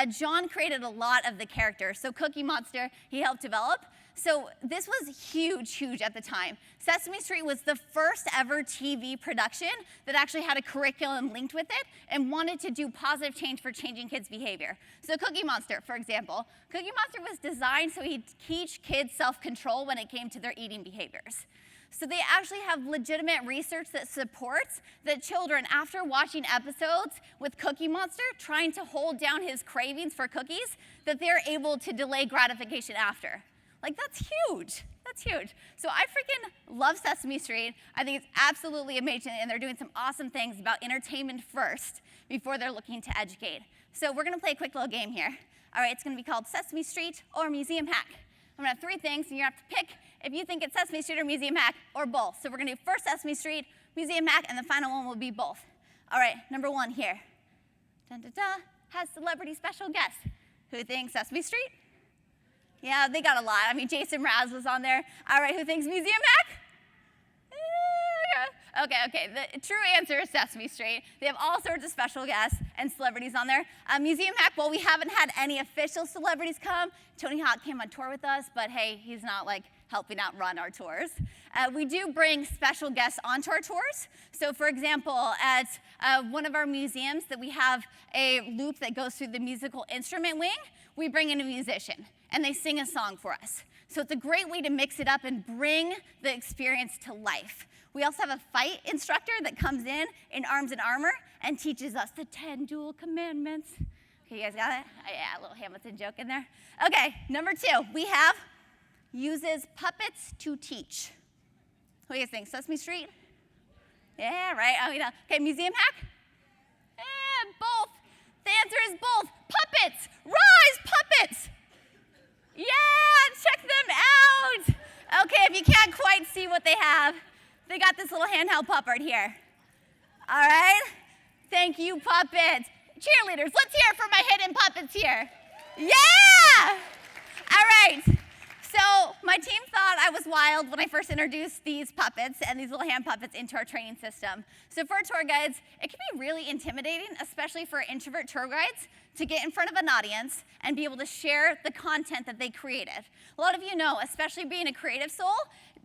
John created a lot of the characters. So Cookie Monster, he helped develop. So this was huge at the time. Sesame Street was the first ever TV production that actually had a curriculum linked with it and wanted to do positive change for changing kids' behavior. So Cookie Monster, for example, Cookie Monster was designed so he'd teach kids self-control when it came to their eating behaviors. So they actually have legitimate research that supports that children, after watching episodes with Cookie Monster trying to hold down his cravings for cookies, that they're able to delay gratification after. Like, that's huge. That's huge. So I freaking love Sesame Street. I think it's absolutely amazing, and they're doing some awesome things about entertainment first before they're looking to educate. So we're gonna play a quick little game here. All right, it's gonna be called Sesame Street or Museum Hack. I'm gonna have 3 things, and you have to pick if you think it's Sesame Street or Museum Hack or both. So we're gonna do first Sesame Street, Museum Hack, and the final one will be both. All right, number 1 here. Dun, dun, dun, has celebrity special guest. Who thinks Sesame Street? Yeah, they got a lot. I mean, Jason Mraz was on there. All right, who thinks Museum Hack? Okay. The true answer is Sesame Street. They have all sorts of special guests and celebrities on there. Museum Hack, well, we haven't had any official celebrities come. Tony Hawk came on tour with us, but hey, he's not like helping out run our tours. We do bring special guests onto our tours. So for example, at one of our museums that we have a loop that goes through the musical instrument wing, we bring in a musician and they sing a song for us. So it's a great way to mix it up and bring the experience to life. We also have a fight instructor that comes in arms and armor and teaches us the 10 dual commandments. Okay, you guys got it? Yeah, a little Hamilton joke in there. Okay, number 2, we have uses puppets to teach. What do you guys think? Sesame Street? Yeah, right. Okay, Museum Hack? Yeah, both. The answer is both. Puppets. Rise, puppets. Yeah, check them out. Okay, if you can't quite see what they have, they got this little handheld puppet here. All right? Thank you, puppets. Cheerleaders, let's hear it for my hidden puppets here. Yeah! All right. So my team thought I was wild when I first introduced these puppets and these little hand puppets into our training system. So for our tour guides, it can be really intimidating, especially for introvert tour guides, to get in front of an audience and be able to share the content that they created. A lot of you know, especially being a creative soul,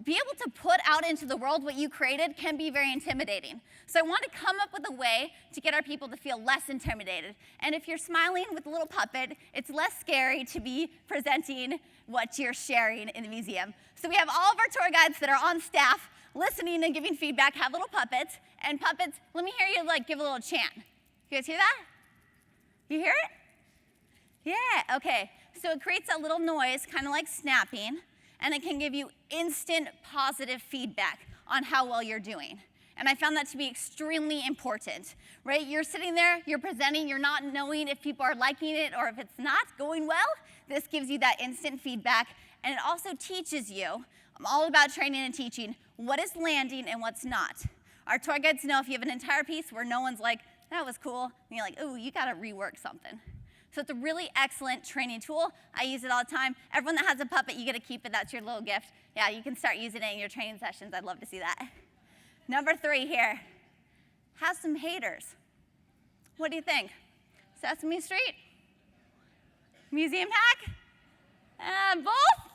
be able to put out into the world what you created can be very intimidating. So I want to come up with a way to get our people to feel less intimidated. And if you're smiling with a little puppet, it's less scary to be presenting what you're sharing in the museum. So we have all of our tour guides that are on staff listening and giving feedback, have little puppets. And puppets, let me hear you give a little chant. You guys hear that? You hear it? Yeah, okay. So it creates a little noise, kind of like snapping, and it can give you instant positive feedback on how well you're doing. And I found that to be extremely important, right? You're sitting there, you're presenting, you're not knowing if people are liking it or if it's not going well. This gives you that instant feedback, and it also teaches you, I'm all about training and teaching, what is landing and what's not. Our tour guides know if you have an entire piece where no one's like, that was cool, and you're like, ooh, you gotta rework something. So it's a really excellent training tool. I use it all the time. Everyone that has a puppet, you get to keep it. That's your little gift. Yeah, you can start using it in your training sessions. I'd love to see that. Number 3 here, have some haters. What do you think? Sesame Street? Museum Hack? Both?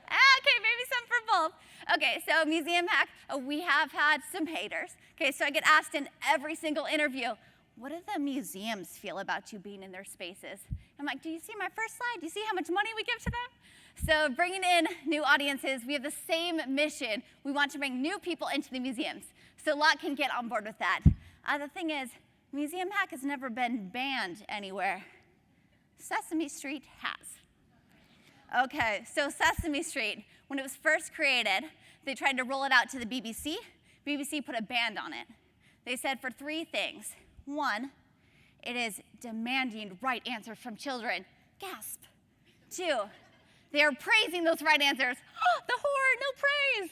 Okay, maybe some for both. Okay, so Museum Hack, we have had some haters. Okay, so I get asked in every single interview, what do the museums feel about you being in their spaces? I'm like, do you see my first slide? Do you see how much money we give to them? So bringing in new audiences, we have the same mission. We want to bring new people into the museums. So a lot can get on board with that. The thing is, Museum Hack has never been banned anywhere. Sesame Street has. Okay, so Sesame Street, when it was first created, they tried to roll it out to the BBC. BBC put a ban on it. They said for 3 things. 1, it is demanding right answers from children. Gasp. 2, they are praising those right answers. Oh, the horror, no praise.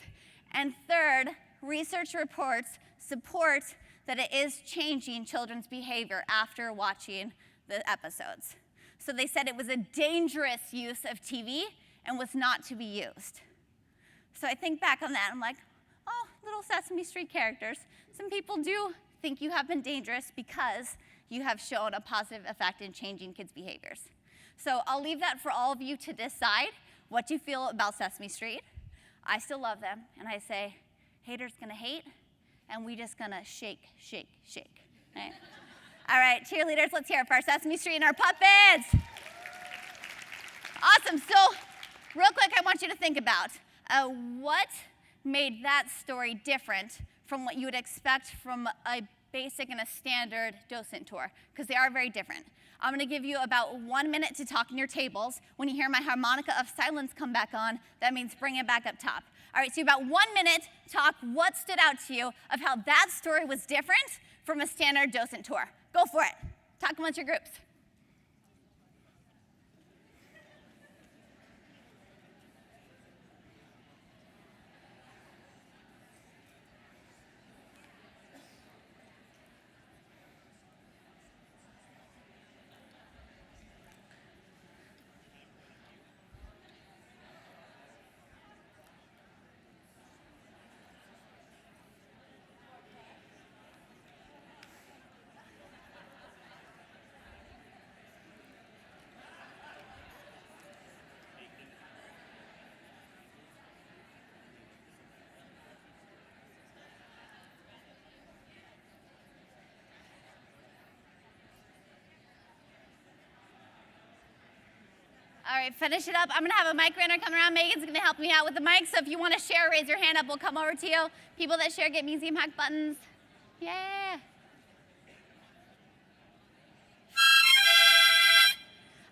And 3rd, research reports support that it is changing children's behavior after watching the episodes. So they said it was a dangerous use of TV and was not to be used. So I think back on that, I'm like, oh, little Sesame Street characters. Some people do think you have been dangerous because you have shown a positive effect in changing kids' behaviors. So I'll leave that for all of you to decide what you feel about Sesame Street. I still love them, and I say, haters gonna hate, and we just gonna shake, shake, shake. Right? All right, cheerleaders, let's hear it for our Sesame Street and our puppets. Awesome, so real quick, I want you to think about what made that story different from what you would expect from a basic and a standard docent tour, because they are very different. I'm gonna give you about 1 minute to talk in your tables. When you hear my harmonica of silence come back on, that means bring it back up top. All right, so about 1 minute, talk what stood out to you of how that story was different from a standard docent tour. Go for it. Talk amongst your groups. right, finish it up. I'm gonna have a mic runner come around. Megan's gonna help me out with the mic. So if you want to share, raise your hand up. We'll come over to you. People that share get Museum Hack buttons. Yeah.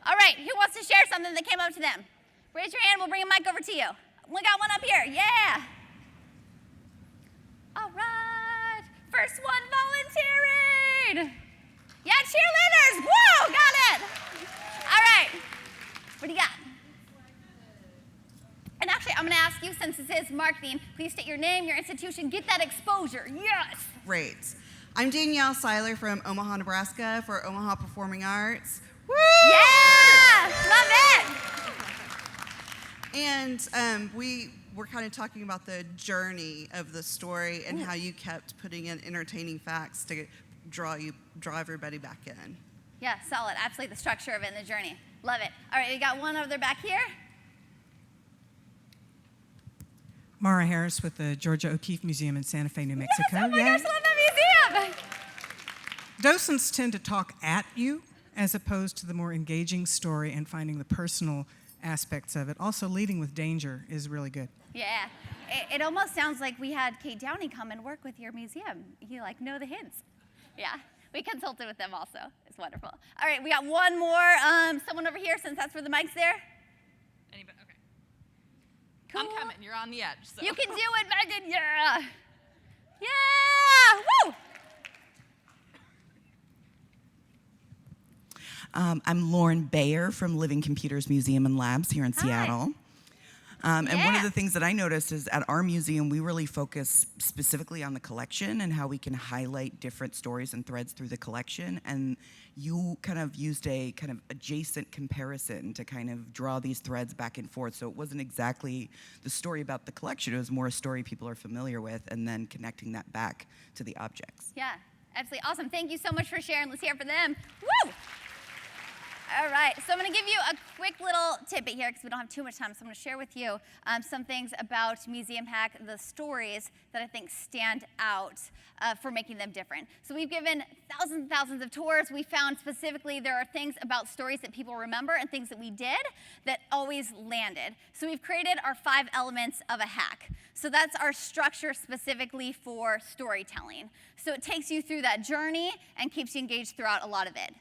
All right, who wants to share something that came up to them? Raise your hand, we'll bring a mic over to you. We got one up here, yeah. All right, first one volunteering. Yeah, cheerleaders, woo, got it. All right, what do you got? And actually, I'm gonna ask you, since this is marketing, please state your name, your institution, get that exposure, yes. Great. I'm Danielle Seiler from Omaha, Nebraska for Omaha Performing Arts. Woo! Yeah, love it. And we were kind of talking about the journey of the story and how you kept putting in entertaining facts to draw everybody back in. Yeah, solid, absolutely, the structure of it and the journey. Love it. All right, we got one over there back here. Maura Harris with the Georgia O'Keeffe Museum in Santa Fe, New Mexico. Yes, oh my gosh, love that museum. Docents tend to talk at you as opposed to the more engaging story and finding the personal aspects of it. Also, leading with danger is really good. Yeah, it almost sounds like we had Kate Downey come and work with your museum. You like know the hints. Yeah, we consulted with them also. It's wonderful. All right, we got one more. Someone over here, since that's where the mic's there. Anybody? Okay. Cool. I'm coming. You're on the edge. So. You can do it, Megan. Yeah. Yeah. Woo. I'm Lauren Bayer from Living Computers Museum and Labs here in Seattle. And one of the things that I noticed is at our museum, we really focus specifically on the collection and how we can highlight different stories and threads through the collection. And you kind of used a kind of adjacent comparison to kind of draw these threads back and forth. So it wasn't exactly the story about the collection. It was more a story people are familiar with and then connecting that back to the objects. Yeah, absolutely awesome. Thank you so much for sharing. Let's hear it for them. Woo! All right, so I'm going to give you a quick little tidbit here because we don't have too much time. So I'm going to share with you some things about Museum Hack, the stories that I think stand out for making them different. So we've given thousands and thousands of tours. We found specifically there are things about stories that people remember and things that we did that always landed. So we've created our 5 elements of a hack. So that's our structure specifically for storytelling. So it takes you through that journey and keeps you engaged throughout a lot of it.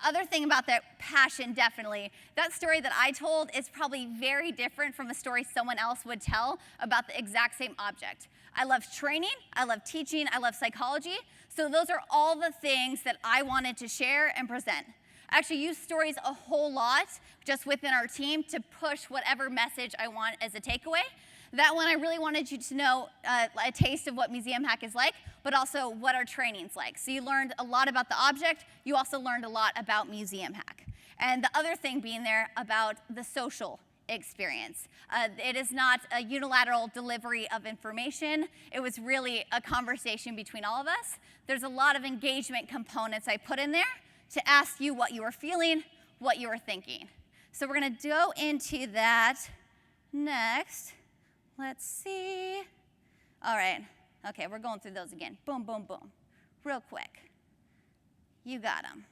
Other thing about that passion, definitely, that story that I told is probably very different from a story someone else would tell about the exact same object. I love training, I love teaching, I love psychology, so those are all the things that I wanted to share and present. I actually use stories a whole lot just within our team to push whatever message I want as a takeaway. That one, I really wanted you to know a taste of what Museum Hack is like, but also what our training's like. So you learned a lot about the object. You also learned a lot about Museum Hack. And the other thing being there about the social experience. It is not a unilateral delivery of information. It was really a conversation between all of us. There's a lot of engagement components I put in there to ask you what you were feeling, what you were thinking. So we're going to go into that next. Let's see. All right. Okay, we're going through those again. Boom, boom, boom. Real quick. You got them.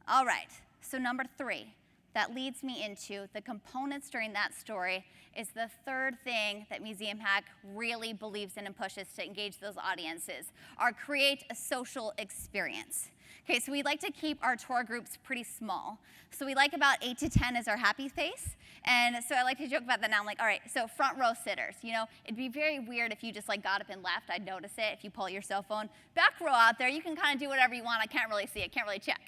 All right. So number 3, that leads me into the components during that story is the third thing that Museum Hack really believes in and pushes to engage those audiences, or create a social experience. Okay, so we like to keep our tour groups pretty small. So we like about 8 to 10 as our happy face. And so I like to joke about that now. I'm like, all right, so front row sitters, you know, it'd be very weird if you just like got up and left. I'd notice it if you pull out your cell phone. Back row out there, you can kind of do whatever you want. I can't really see it, can't really check.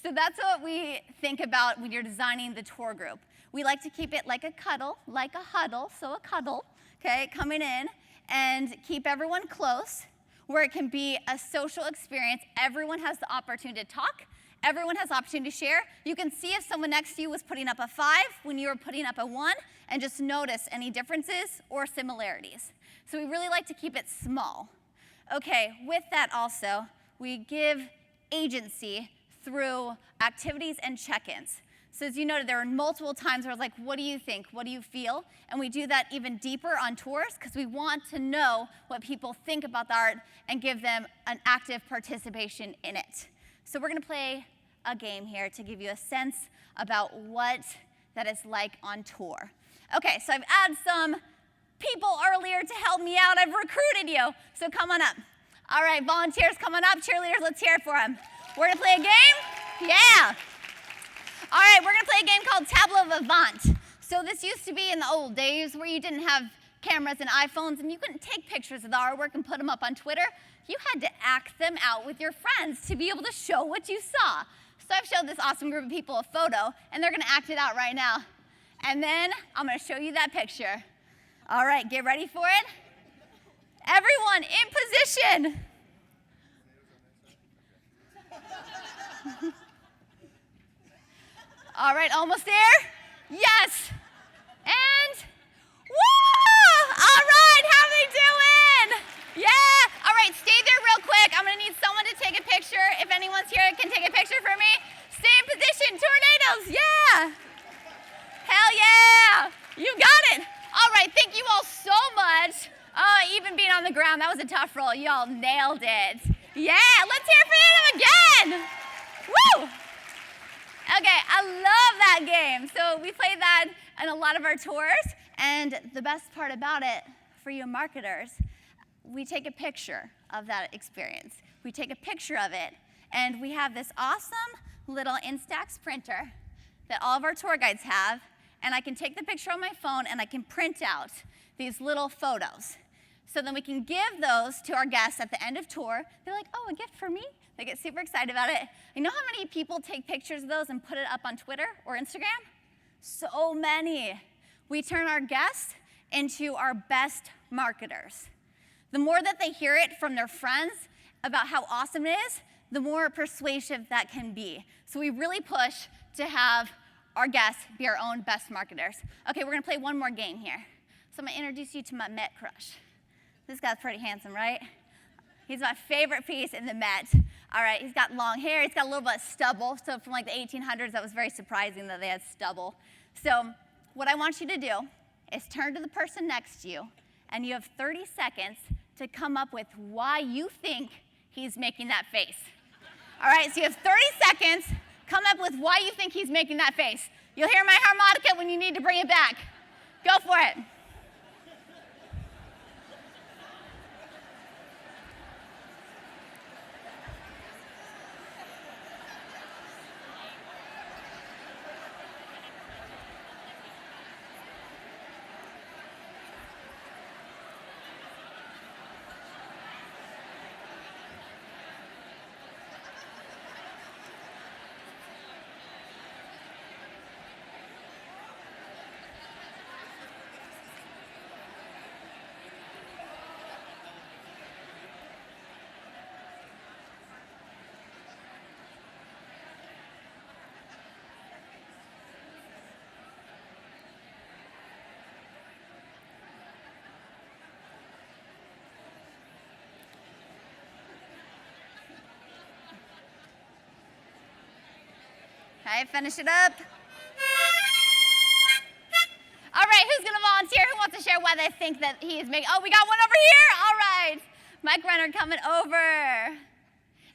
So that's what we think about when you're designing the tour group. We like to keep it like a cuddle, like a huddle, so a cuddle, okay, coming in, and keep everyone close, where it can be a social experience. Everyone has the opportunity to talk. Everyone has the opportunity to share. You can see if someone next to you was putting up a 5 when you were putting up a 1, and just notice any differences or similarities. So we really like to keep it small. Okay, with that also, we give agency through activities and check-ins. So as you noted, there were multiple times where I was like, what do you think? What do you feel? And we do that even deeper on tours because we want to know what people think about the art and give them an active participation in it. So we're going to play a game here to give you a sense about what that it's like on tour. Okay, so I've added some people earlier to help me out. I've recruited you, so come on up. All right, volunteers, come on up. Cheerleaders, let's hear it for them. We're gonna play a game? Yeah. All right, we're gonna play a game called Tableau Vivant. So this used to be in the old days where you didn't have cameras and iPhones and you couldn't take pictures of the artwork and put them up on Twitter. You had to act them out with your friends to be able to show what you saw. So I've showed this awesome group of people a photo, and they're gonna act it out right now. And then I'm gonna show you that picture. All right, get ready for it. Everyone in position. All right, almost there? Yes. And, woo! All right, how are they doing? Yeah. All right, stay there real quick. I'm gonna need someone to take a picture. If anyone's here can take a picture for me. Stay in position, tornadoes, yeah. Hell yeah, you got it. All right, thank you all so much. Even being on the ground, that was a tough roll. Y'all nailed it. Yeah, let's hear it for them again. Woo! Okay, I love that game. So we play that in a lot of our tours, and the best part about it for you marketers, we take a picture of that experience. We take a picture of it, and we have this awesome little Instax printer that all of our tour guides have, and I can take the picture on my phone and I can print out these little photos. So then we can give those to our guests at the end of tour. They're like, oh, a gift for me? They get super excited about it. You know how many people take pictures of those and put it up on Twitter or Instagram? So many. We turn our guests into our best marketers. The more that they hear it from their friends about how awesome it is, the more persuasive that can be. So we really push to have our guests be our own best marketers. Okay, we're gonna play one more game here. So I'm gonna introduce you to my Met crush. This guy's pretty handsome, right? He's my favorite piece in the Met. All right, he's got long hair, he's got a little bit of stubble. So from like the 1800s, that was very surprising that they had stubble. So what I want you to do is turn to the person next to you, and you have 30 seconds to come up with why you think he's making that face. All right, so you have 30 seconds. Come up with why you think he's making that face. You'll hear my harmonica when you need to bring it back. Go for it. Okay, finish it up. All right, who's gonna volunteer? Who wants to share why they think that he is making, oh, we got one over here, all right. Mic runner coming over.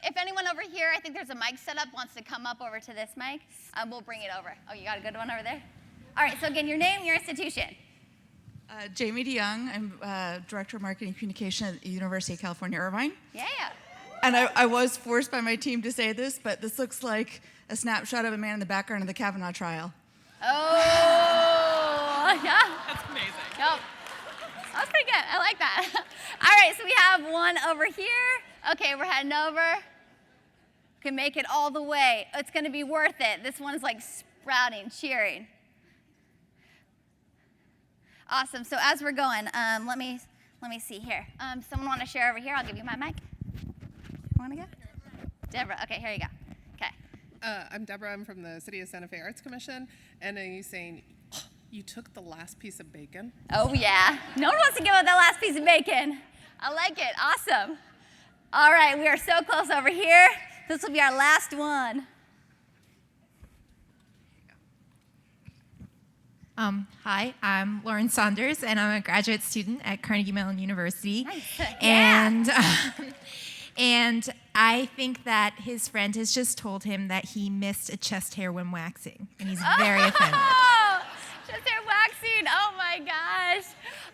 If anyone over here, I think there's a mic set up, wants to come up over to this mic, we'll bring it over. Oh, you got a good one over there? All right, so again, your name, your institution. Jamie DeYoung, I'm Director of Marketing Communication at the University of California, Irvine. Yeah. And I was forced by my team to say this, but this looks like a snapshot of a man in the background of the Kavanaugh trial. Oh, yeah. That's amazing. Yep. That's pretty good. I like that. All right, so we have one over here. Okay, we're heading over. Can make it all the way. It's going to be worth it. This one's like sprouting, cheering. Awesome. So as we're going, let me see here. Someone want to share over here? I'll give you my mic. Want to go? Deborah. Okay, here you go. Okay. I'm Deborah. I'm from the City of Santa Fe Arts Commission. And are you saying, oh, you took the last piece of bacon? Oh, yeah. No one wants to give up that last piece of bacon. I like it. Awesome. All right, we are so close over here. This will be our last one. Hi, I'm Lauren Saunders, and I'm a graduate student at Carnegie Mellon University. Nice. And I think that his friend has just told him that he missed a chest hair when waxing, and he's very offended. Oh, Just hair waxing. Oh my gosh.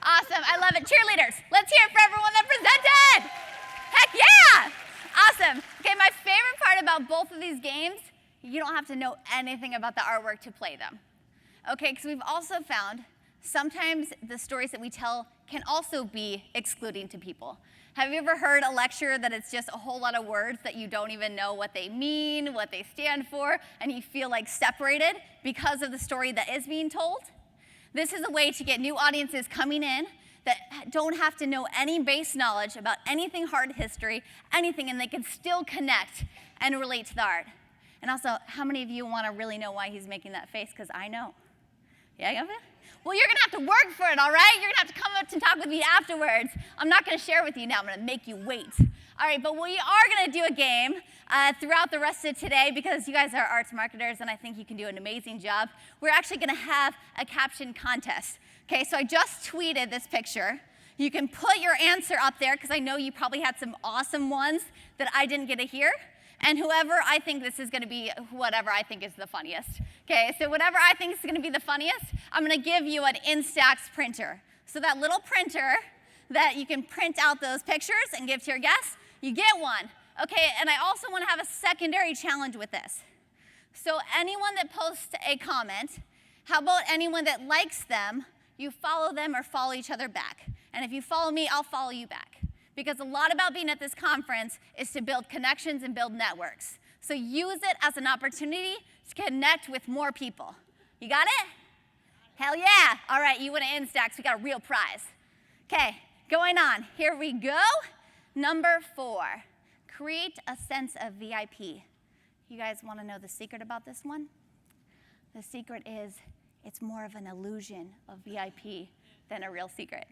Awesome. I love it. Cheerleaders, let's hear it for everyone that presented. Heck yeah. Awesome. Okay, my favorite part about both of these games, you don't have to know anything about the artwork to play them. Okay, because we've also found sometimes the stories that we tell can also be excluding to people. Have you ever heard a lecture that it's just a whole lot of words that you don't even know what they mean, what they stand for, and you feel like separated because of the story that is being told? This is a way to get new audiences coming in that don't have to know any base knowledge about anything hard history, anything, and they can still connect and relate to the art. And also, how many of you want to really know why he's making that face? Because I know. Yeah, you have it? Well, you're going to have to work for it, all right? You're going to have to come up to talk with me afterwards. I'm not going to share with you now. I'm going to make you wait. All right, but we are going to do a game throughout the rest of today because you guys are arts marketers, and I think you can do an amazing job. We're actually going to have a caption contest. Okay, so I just tweeted this picture. You can put your answer up there because I know you probably had some awesome ones that I didn't get to hear. And whoever I think this is going to be, whatever I think is the funniest. Okay, so whatever I think is going to be the funniest, I'm going to give you an Instax printer. So that little printer that you can print out those pictures and give to your guests, you get one. Okay, and I also want to have a secondary challenge with this. So anyone that posts a comment, how about anyone that likes them, you follow them or follow each other back. And if you follow me, I'll follow you back. Because a lot about being at this conference is to build connections and build networks. So use it as an opportunity to connect with more people. You got it? Hell yeah. All right, you win an Instax. We got a real prize. Okay, going on. Here we go. Number 4, create a sense of VIP. You guys want to know the secret about this one? The secret is it's more of an illusion of VIP than a real secret.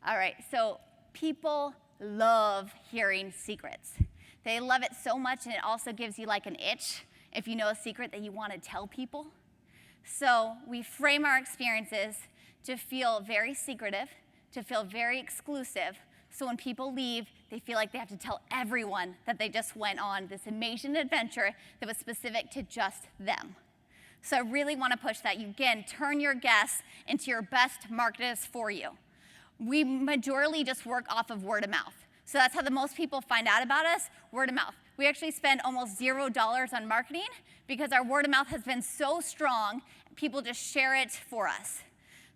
All right, so people love hearing secrets. They love it so much, and it also gives you like an itch if you know a secret that you want to tell people. So we frame our experiences to feel very secretive, to feel very exclusive, so when people leave, they feel like they have to tell everyone that they just went on this amazing adventure that was specific to just them. So I really want to push that. You, again, turn your guests into your best marketers for you. We majorly just work off of word of mouth. So that's how the most people find out about us, word of mouth. We actually spend almost $0 on marketing because our word of mouth has been so strong, people just share it for us.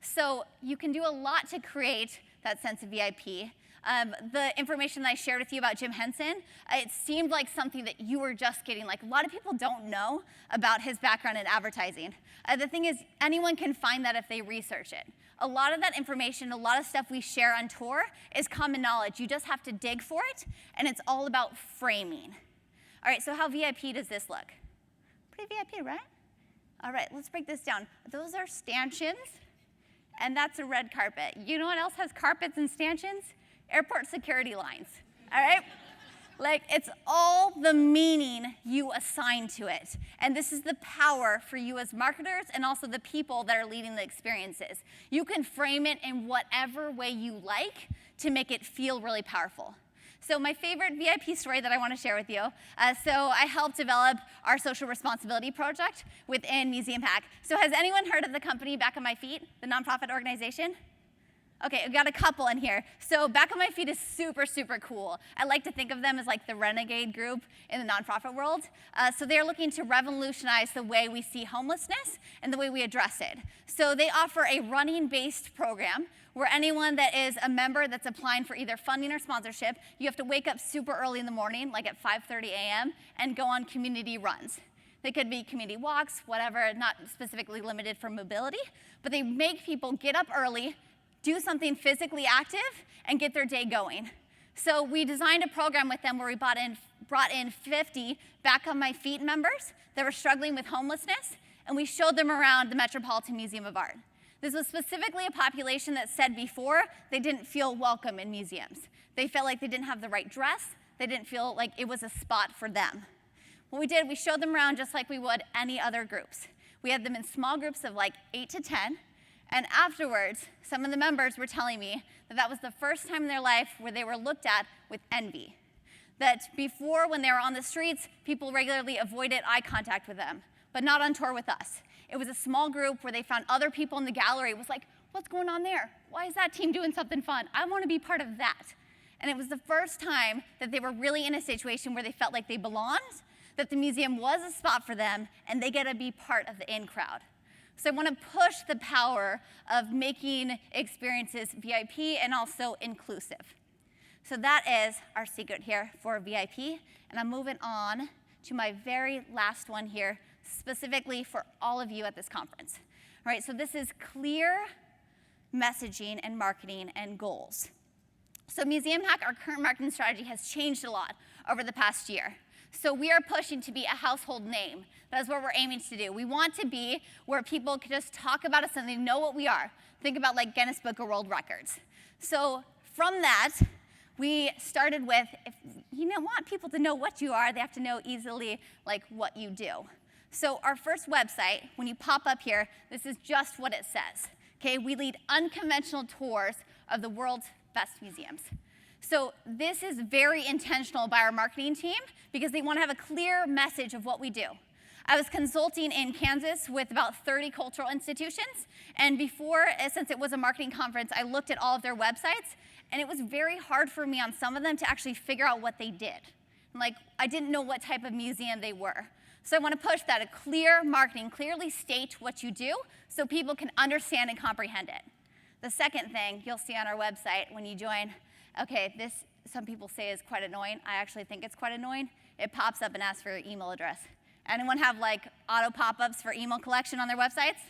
So you can do a lot to create that sense of VIP. The information that I shared with you about Jim Henson, it seemed like something that you were just getting. Like, a lot of people don't know about his background in advertising. The thing is, anyone can find that if they research it. A lot of that information, a lot of stuff we share on tour is common knowledge. You just have to dig for it, and it's all about framing. All right, so how VIP does this look? Pretty VIP, right? All right, let's break this down. Those are stanchions, and that's a red carpet. You know what else has carpets and stanchions? Airport security lines, all right? Like, it's all the meaning you assign to it. And this is the power for you as marketers and also the people that are leading the experiences. You can frame it in whatever way you like to make it feel really powerful. So my favorite VIP story that I want to share with you, so I helped develop our social responsibility project within Museum Hack. So has anyone heard of the company Back on My Feet, the nonprofit organization? Okay, we got a couple in here. So Back on My Feet is super, super cool. I like to think of them as like the renegade group in the nonprofit world. So they're looking to revolutionize the way we see homelessness and the way we address it. So they offer a running-based program where anyone that is a member that's applying for either funding or sponsorship, you have to wake up super early in the morning, like at 5:30 a.m., and go on community runs. They could be community walks, whatever, not specifically limited for mobility, but they make people get up early, do something physically active, and get their day going. So we designed a program with them where we brought in 50 Back on My Feet members that were struggling with homelessness, and we showed them around the Metropolitan Museum of Art. This was specifically a population that said before they didn't feel welcome in museums. They felt like they didn't have the right dress. They didn't feel like it was a spot for them. What we did, we showed them around just like we would any other groups. We had them in small groups of like 8 to 10, and afterwards, some of the members were telling me that that was the first time in their life where they were looked at with envy. That before, when they were on the streets, people regularly avoided eye contact with them, but not on tour with us. It was a small group where they found other people in the gallery. It was like, what's going on there? Why is that team doing something fun? I want to be part of that. And it was the first time that they were really in a situation where they felt like they belonged, that the museum was a spot for them, and they get to be part of the in crowd. So I want to push the power of making experiences VIP and also inclusive. So that is our secret here for VIP. And I'm moving on to my very last one here, specifically for all of you at this conference. All right, so this is clear messaging and marketing and goals. So Museum Hack, our current marketing strategy, has changed a lot over the past year. So we are pushing to be a household name. That is what we're aiming to do. We want to be where people can just talk about us and they know what we are. Think about like Guinness Book of World Records. So from that, we started with, if you want people to know what you are, they have to know easily like what you do. So our first website, when you pop up here, this is just what it says. Okay, we lead unconventional tours of the world's best museums. So this is very intentional by our marketing team because they want to have a clear message of what we do. I was consulting in Kansas with about 30 cultural institutions, and before, since it was a marketing conference, I looked at all of their websites, and it was very hard for me on some of them to actually figure out what they did. Like, I didn't know what type of museum they were. So I want to push that, a clear marketing, clearly state what you do so people can understand and comprehend it. The second thing you'll see on our website when you join, okay, this some people say is quite annoying. I actually think it's quite annoying. It pops up and asks for your email address. Anyone have like auto pop-ups for email collection on their websites?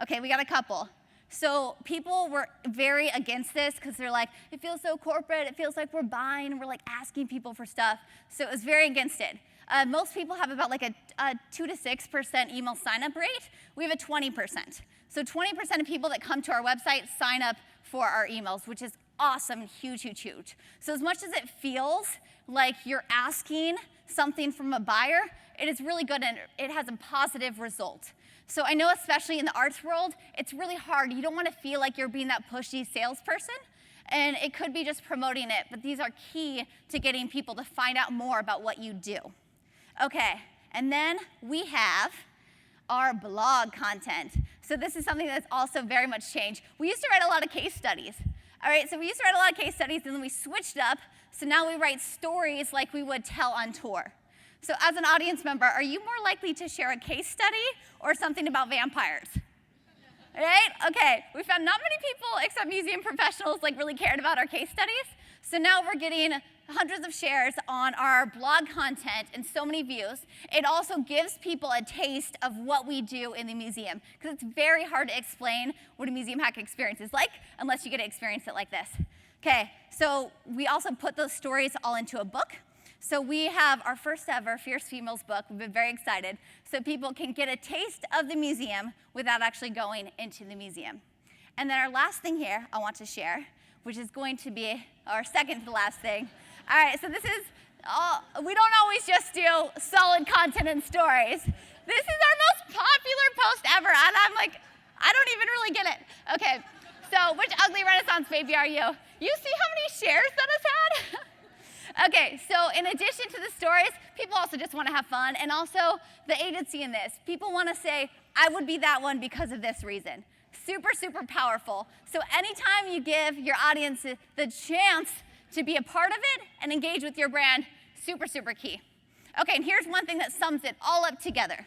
Okay, we got a couple. So people were very against this because they're like, it feels so corporate, it feels like we're buying, and we're like asking people for stuff. So it was very against it. Most people have about like a 2 to 6% email sign-up rate. We have a 20%. So 20% of people that come to our website sign up for our emails, which is awesome, huge, huge, huge. So as much as it feels like you're asking something from a buyer, it is really good and it has a positive result. So I know especially in the arts world, it's really hard. You don't want to feel like you're being that pushy salesperson, and it could be just promoting it, but these are key to getting people to find out more about what you do. Okay, and then we have our blog content. So this is something that's also very much changed. We used to write a lot of case studies. All right, so we used to write a lot of case studies, and then we switched up. So now we write stories like we would tell on tour. So as an audience member, are you more likely to share a case study or something about vampires? Right? Okay, we found not many people except museum professionals like really cared about our case studies. So now we're getting hundreds of shares on our blog content and so many views. It also gives people a taste of what we do in the museum because it's very hard to explain what a museum hack experience is like unless you get to experience it like this. Okay, so we also put those stories all into a book. So we have our first ever Fierce Females book. We've been very excited. So people can get a taste of the museum without actually going into the museum. And then our last thing here I want to share, which is going to be our second to last thing. All right, so this is, we don't always just do solid content and stories. This is our most popular post ever, and I'm like, I don't even really get it. Okay, so which ugly Renaissance baby are you? You see how many shares that has had? Okay, so in addition to the stories, people also just want to have fun, and also the agency in this. People want to say, I would be that one because of this reason. Super, super powerful. So anytime you give your audience the chance to be a part of it and engage with your brand, super, super key. Okay, and here's one thing that sums it all up together.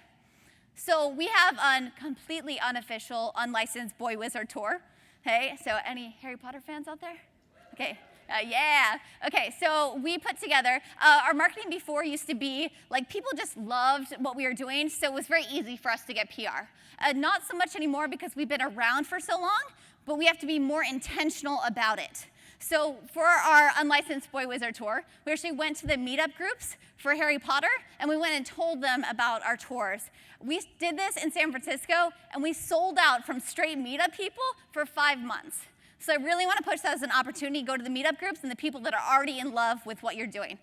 So we have a completely unofficial, unlicensed boy wizard tour. Hey, so any Harry Potter fans out there? Okay. Yeah. Okay, so we put together, our marketing before used to be, like, people just loved what we were doing, so it was very easy for us to get PR. Not so much anymore because we've been around for so long, but we have to be more intentional about it. So for our unlicensed boy wizard tour, we actually went to the meetup groups for Harry Potter, and we went and told them about our tours. We did this in San Francisco, and we sold out from straight meetup people for 5 months. So I really want to push that as an opportunity, go to the meetup groups and the people that are already in love with what you're doing.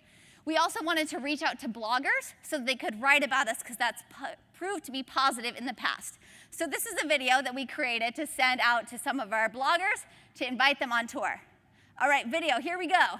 We also wanted to reach out to bloggers so that they could write about us because that's proved to be positive in the past. So this is a video that we created to send out to some of our bloggers to invite them on tour. All right, video, here we go.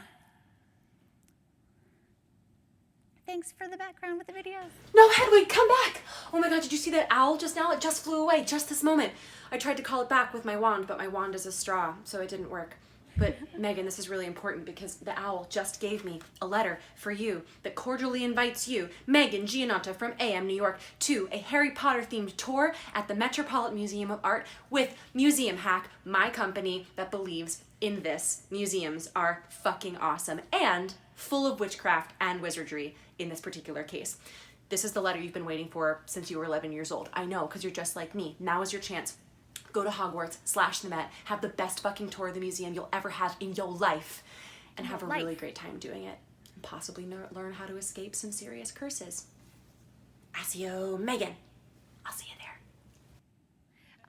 thanks for the background with the videos. No, Hedwig, come back! Oh my god, did you see that owl just now? It just flew away, just this moment. I tried to call it back with my wand, but my wand is a straw, so it didn't work. But Megan, this is really important because the owl just gave me a letter for you that cordially invites you, Megan Gianotta from AM New York, to a Harry Potter themed tour at the Metropolitan Museum of Art with Museum Hack, my company that believes in this. Museums are fucking awesome and full of witchcraft and wizardry in this particular case. This is the letter you've been waiting for since you were 11 years old. I know, because you're just like me. Now is your chance. Go to Hogwarts, slash the Met, have the best fucking tour of the museum you'll ever have in your life, and have a really great time doing it, and possibly learn how to escape some serious curses. Asio Megan. I'll see you there.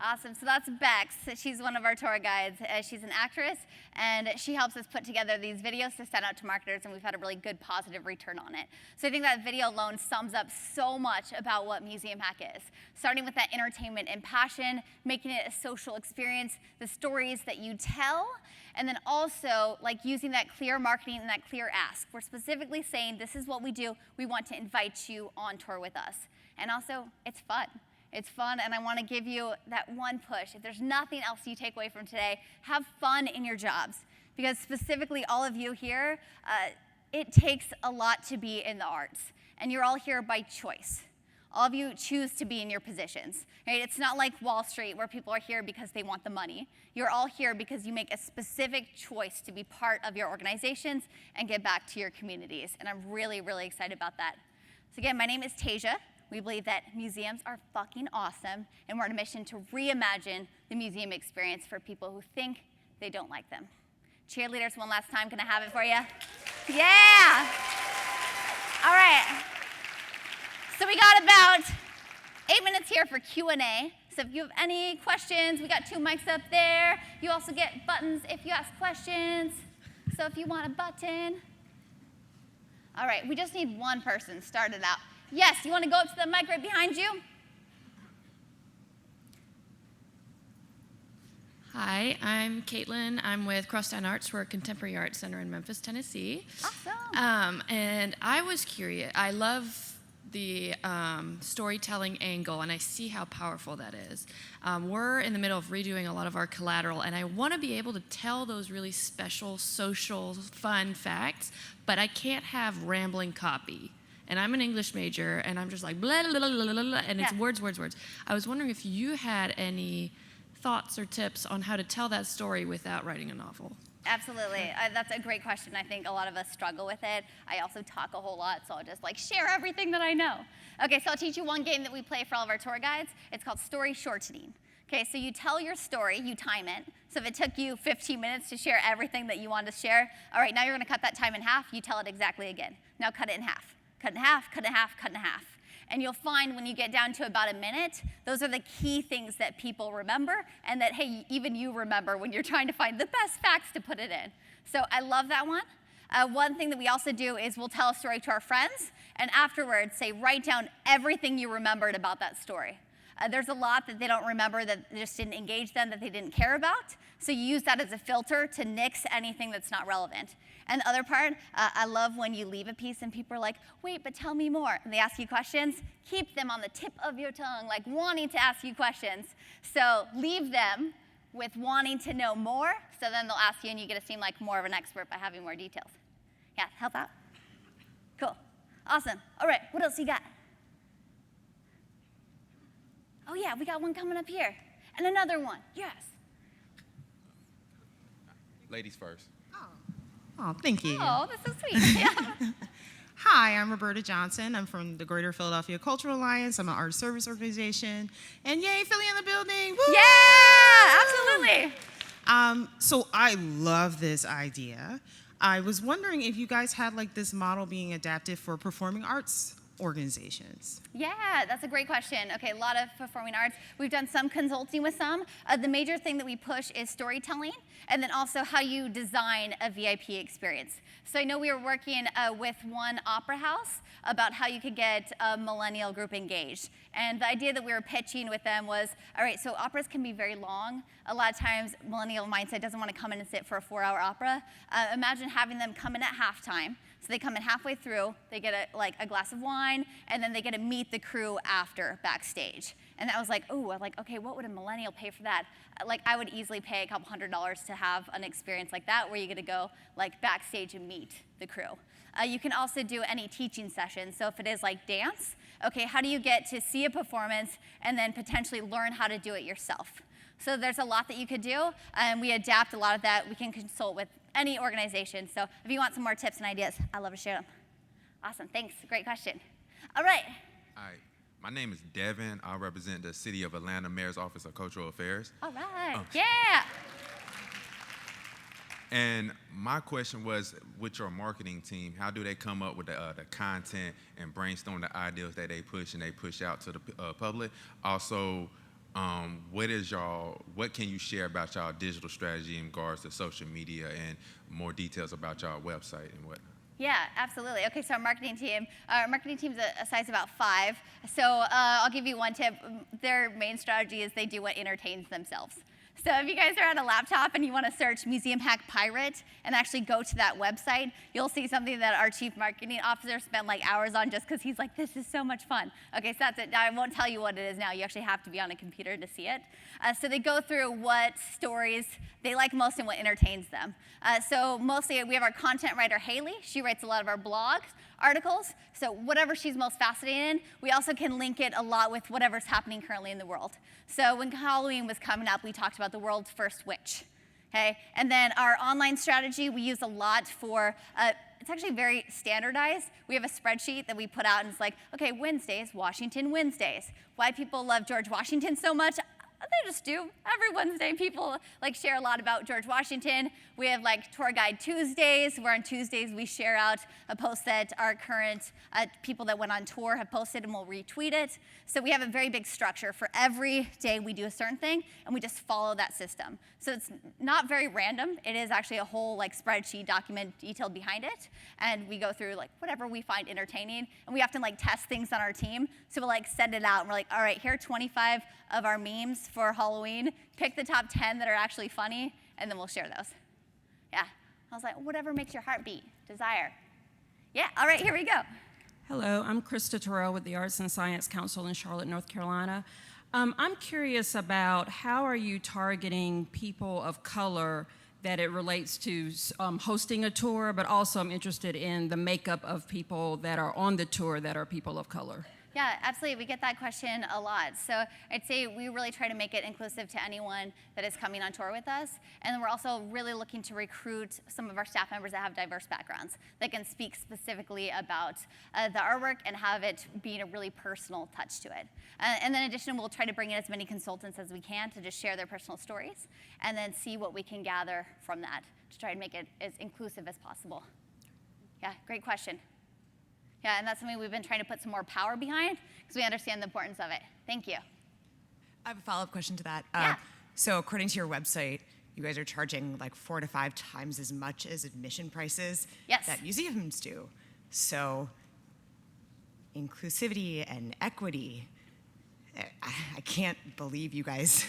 Awesome. So that's Bex. She's one of our tour guides. She's an actress, and she helps us put together these videos to send out to marketers, and we've had a really good positive return on it. So I think that video alone sums up so much about what Museum Hack is. Starting with that entertainment and passion, making it a social experience, the stories that you tell, and then also like using that clear marketing and that clear ask. We're specifically saying this is what we do. We want to invite you on tour with us. And also, it's fun. It's fun, and I want to give you that one push. If there's nothing else you take away from today, have fun in your jobs. Because specifically, all of you here, it takes a lot to be in the arts. And you're all here by choice. All of you choose to be in your positions. Right? It's not like Wall Street, where people are here because they want the money. You're all here because you make a specific choice to be part of your organizations and give back to your communities. And I'm really, really excited about that. So again, my name is Tasia. We believe that museums are fucking awesome, and we're on a mission to reimagine the museum experience for people who think they don't like them. Cheerleaders, one last time, can I have it for you? Yeah! All right. So we got about 8 minutes here for Q&A. So if you have any questions, we got 2 mics up there. You also get buttons if you ask questions. So if you want a button. All right, we just need one person. Start it out. Yes, you want to go up to the mic right behind you? Hi, I'm Caitlin. I'm with Crosstown Arts. We're a contemporary arts center in Memphis, Tennessee. Awesome. And I was curious. I love the storytelling angle, and I see how powerful that is. We're in the middle of redoing a lot of our collateral, and I want to be able to tell those really special, social, fun facts, but I can't have rambling copy. And I'm an English major, and I'm just like blah, blah, blah, blah, blah, and it's words, words, words. I was wondering if you had any thoughts or tips on how to tell that story without writing a novel. Absolutely. That's a great question. I think a lot of us struggle with it. I also talk a whole lot, so I'll just like share everything that I know. Okay, so I'll teach you one game that we play for all of our tour guides. It's called story shortening. Okay, so you tell your story, you time it. So if it took you 15 minutes to share everything that you wanted to share, all right, now you're gonna cut that time in half. You tell it exactly again. Now cut it in half. Cut in half, cut in half, cut in half. And you'll find when you get down to about a minute, those are the key things that people remember and that, hey, even you remember when you're trying to find the best facts to put it in. So I love that one. One thing that we also do is we'll tell a story to our friends, and afterwards say, write down everything you remembered about that story. There's a lot that they don't remember that just didn't engage them, that they didn't care about. So you use that as a filter to nix anything that's not relevant. And the other part, I love when you leave a piece and people are like, wait, but tell me more. And they ask you questions. Keep them on the tip of your tongue, like wanting to ask you questions. So leave them with wanting to know more, so then they'll ask you and you get to seem like more of an expert by having more details. Yeah, help out? Cool. Awesome. All right, what else you got? Oh yeah, we got one coming up here. And another one, yes. Ladies first. Oh, thank you. Oh, that's so sweet. Yeah. Hi, I'm Roberta Johnson. I'm from the Greater Philadelphia Cultural Alliance. I'm an art service organization. And yay, Philly in the building. Woo! Yeah, absolutely. So I love this idea. I was wondering if you guys had like this model being adapted for performing arts organizations. Yeah, that's a great question. Okay, a lot of performing arts. We've done some consulting with some. The major thing that we push is storytelling, and then also how you design a VIP experience. So I know we were working with one opera house about how you could get a millennial group engaged. And the idea that we were pitching with them was, all right, so operas can be very long. a lot of times millennial mindset doesn't want to come in and sit for a 4-hour opera. Imagine having them come in at halftime. So they come in halfway through, they get a glass of wine, and then they get to meet the crew after backstage. And that was like, ooh, I'm like, okay, what would a millennial pay for that? Like, I would easily pay a couple $100s to have an experience like that where you get to go like backstage and meet the crew. You can also do any teaching sessions. So if it is like dance, okay, how do you get to see a performance and then potentially learn how to do it yourself? So there's a lot that you could do, and we adapt a lot of that. We can consult with any organization. So if you want some more tips and ideas, I'd love to share them. Awesome, thanks, great question. All right. Hi, my name is Devin. I represent the City of Atlanta Mayor's Office of Cultural Affairs. All right, yeah. And my question was, with your marketing team, how do they come up with the content and brainstorm the ideas that they push and they push out to the public? Also, what can you share about y'all digital strategy in regards to social media and more details about y'all website and what? Yeah, absolutely. Okay, so our marketing team's a size about 5. So I'll give you one tip. Their main strategy is they do what entertains themselves. So if you guys are on a laptop and you want to search Museum Hack Pirate and actually go to that website, you'll see something that our chief marketing officer spent like hours on just because he's like, this is so much fun. Okay, so that's it. Now, I won't tell you what it is now. You actually have to be on a computer to see it. So they go through what stories they like most and what entertains them. So mostly we have our content writer, Haley. She writes a lot of our blogs, articles. So whatever she's most fascinated in, we also can link it a lot with whatever's happening currently in the world. So when Halloween was coming up, we talked about the world's first witch. Okay? And then our online strategy, we use a lot for, it's actually very standardized. We have a spreadsheet that we put out, and it's like, okay, Wednesdays, Washington Wednesdays. Why people love George Washington so much? They just do. Every Wednesday, people like share a lot about George Washington. We have like Tour Guide Tuesdays, where on Tuesdays we share out a post that our current people that went on tour have posted, and we'll retweet it. So we have a very big structure. For every day we do a certain thing, and we just follow that system. So it's not very random. It is actually a whole like spreadsheet document detailed behind it, and we go through like whatever we find entertaining, and we often like test things on our team. So we'll like send it out, and we're like, all right, here are 25 of our memes for Halloween. Pick the top 10 that are actually funny, and then we'll share those. Yeah, I was like, whatever makes your heart beat, desire. Yeah, all right, here we go. Hello, I'm Krista Terrell with the Arts and Science Council in Charlotte, North Carolina. I'm curious about how are you targeting people of color that it relates to hosting a tour, but also I'm interested in the makeup of people that are on the tour that are people of color. Yeah, absolutely. We get that question a lot. So I'd say we really try to make it inclusive to anyone that is coming on tour with us. And then we're also really looking to recruit some of our staff members that have diverse backgrounds that can speak specifically about the artwork and have it being a really personal touch to it. And then in addition, we'll try to bring in as many consultants as we can to just share their personal stories and then see what we can gather from that to try to make it as inclusive as possible. Yeah, great question. Yeah, and that's something we've been trying to put some more power behind because we understand the importance of it. Thank you. I have a follow-up question to that. Yeah. So according to your website, you guys are charging like 4 to 5 times as much as admission prices that museums do. So inclusivity and equity, I can't believe you guys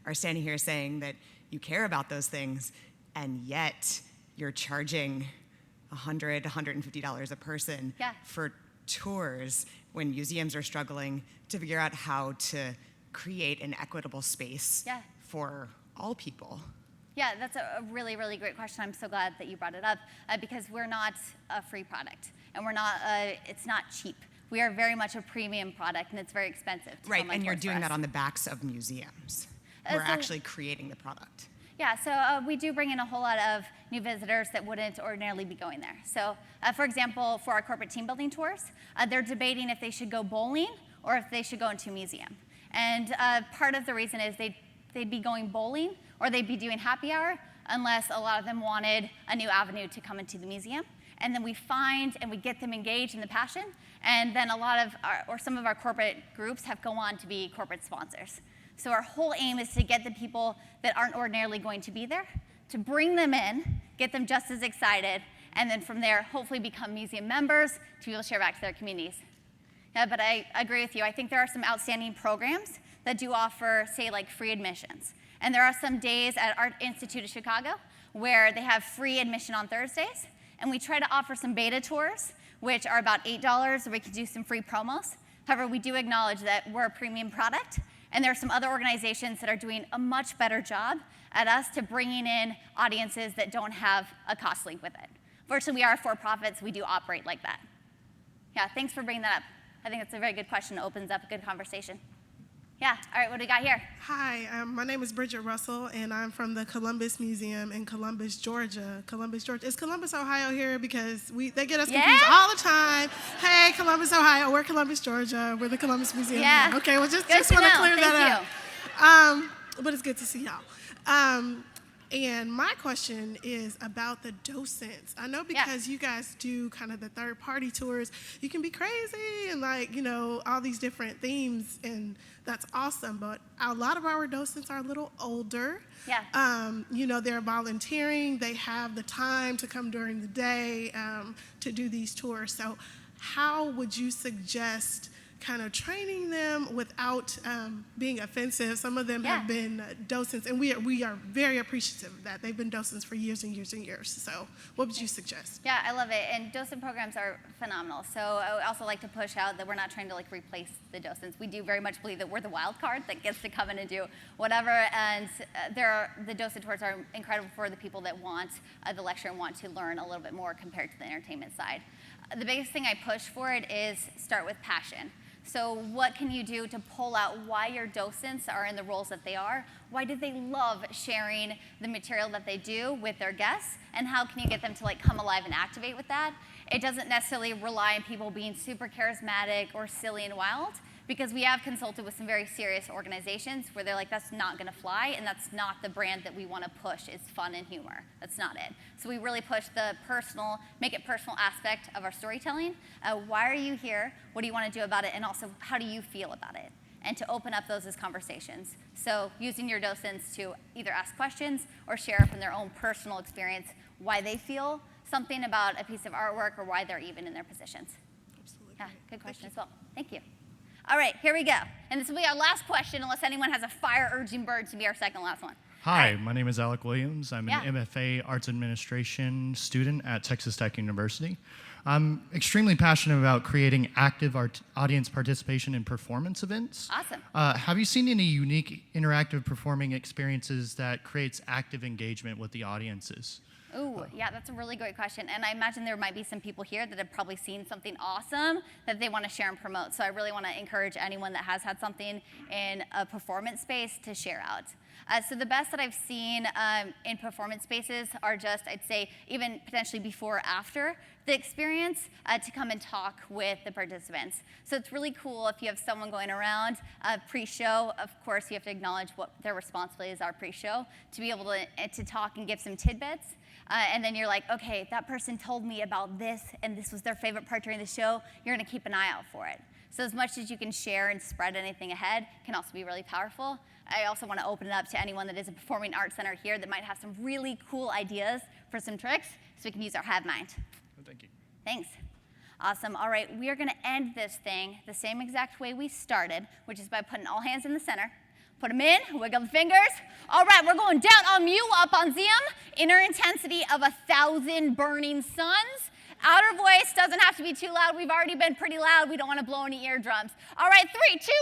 are standing here saying that you care about those things, and yet you're charging $100, $150 a person for tours when museums are struggling to figure out how to create an equitable space for all people. Yeah, that's a really, really great question. I'm so glad that you brought it up because we're not a free product, and we're not. It's not cheap. We are very much a premium product, and it's very expensive. Right, and you're doing that on the backs of museums. We're actually creating the product. Yeah, so we do bring in a whole lot of new visitors that wouldn't ordinarily be going there. So, for example, for our corporate team building tours, they're debating if they should go bowling or if they should go into a museum. And part of the reason is they'd be going bowling or they'd be doing happy hour unless a lot of them wanted a new avenue to come into the museum. And then we find and we get them engaged in the passion. And then a lot of some of our corporate groups have go on to be corporate sponsors. So our whole aim is to get the people that aren't ordinarily going to be there, to bring them in, get them just as excited, and then from there, hopefully become museum members to be able to share back to their communities. Yeah, but I agree with you. I think there are some outstanding programs that do offer, say, like free admissions. And there are some days at Art Institute of Chicago where they have free admission on Thursdays. And we try to offer some beta tours, which are about $8, where we can do some free promos. However, we do acknowledge that we're a premium product, and there are some other organizations that are doing a much better job at us to bringing in audiences that don't have a cost link with it. Fortunately, we are for-profits. We do operate like that. Yeah, thanks for bringing that up. I think that's a very good question. It opens up a good conversation. Yeah, all right, what do we got here? Hi, my name is Bridget Russell, and I'm from the Columbus Museum in Columbus, Georgia. Columbus, Georgia. Is Columbus, Ohio here? Because they get us confused all the time. Hey, Columbus, Ohio. We're Columbus, Georgia. We're the Columbus Museum. Yeah. Okay, well, just Good want to to know. clear Thank that up. But it's good to see y'all. And my question is about the docents. I know because you guys do kind of the third-party tours, you can be crazy and all these different themes, and that's awesome. But a lot of our docents are a little older. Yeah. They're volunteering. They have the time to come during the day to do these tours. So how would you suggest kind of training them without being offensive? Some of them have been docents, and we are very appreciative of that. They've been docents for years and years and years. So what would you suggest? Yeah, I love it. And docent programs are phenomenal. So I would also like to push out that we're not trying to replace the docents. We do very much believe that we're the wild card that gets to come in and do whatever. And the docent tours are incredible for the people that want the lecture and want to learn a little bit more compared to the entertainment side. The biggest thing I push for it is start with passion. So what can you do to pull out why your docents are in the roles that they are? Why do they love sharing the material that they do with their guests? And how can you get them to come alive and activate with that? It doesn't necessarily rely on people being super charismatic or silly and wild, because we have consulted with some very serious organizations where they're like, that's not gonna fly, and that's not the brand that we wanna push, is fun and humor. That's not it. So we really push the personal, make it personal aspect of our storytelling. Why are you here? What do you wanna do about it? And also, how do you feel about it? And to open up those as conversations. So using your docents to either ask questions or share from their own personal experience why they feel something about a piece of artwork or why they're even in their positions. Absolutely. Yeah, good question as well. Thank you. All right, here we go. And this will be our last question, unless anyone has a fire-urging bird to be our second last one. Hi, my name is Alec Williams. I'm an MFA Arts Administration student at Texas Tech University. I'm extremely passionate about creating active audience participation in performance events. Awesome. Have you seen any unique interactive performing experiences that creates active engagement with the audiences? Ooh, yeah, that's a really great question. And I imagine there might be some people here that have probably seen something awesome that they want to share and promote. So I really want to encourage anyone that has had something in a performance space to share out. So the best that I've seen in performance spaces are just, I'd say, even potentially before or after the experience to come and talk with the participants. So it's really cool if you have someone going around pre-show. Of course, you have to acknowledge what their responsibilities are pre-show to be able to talk and give some tidbits. And then you're like, okay, that person told me about this, and this was their favorite part during the show. You're going to keep an eye out for it. So as much as you can share and spread anything ahead can also be really powerful. I also want to open it up to anyone that is a performing arts center here that might have some really cool ideas for some tricks, so we can use our hive mind. Thank you. Thanks. Awesome. All right, we are going to end this thing the same exact way we started, which is by putting all hands in the center. Put them in, wiggle the fingers. All right, we're going down on mu, up on zium. Inner intensity of 1,000 burning suns. Outer voice doesn't have to be too loud. We've already been pretty loud. We don't want to blow any eardrums. All right, 3, 2,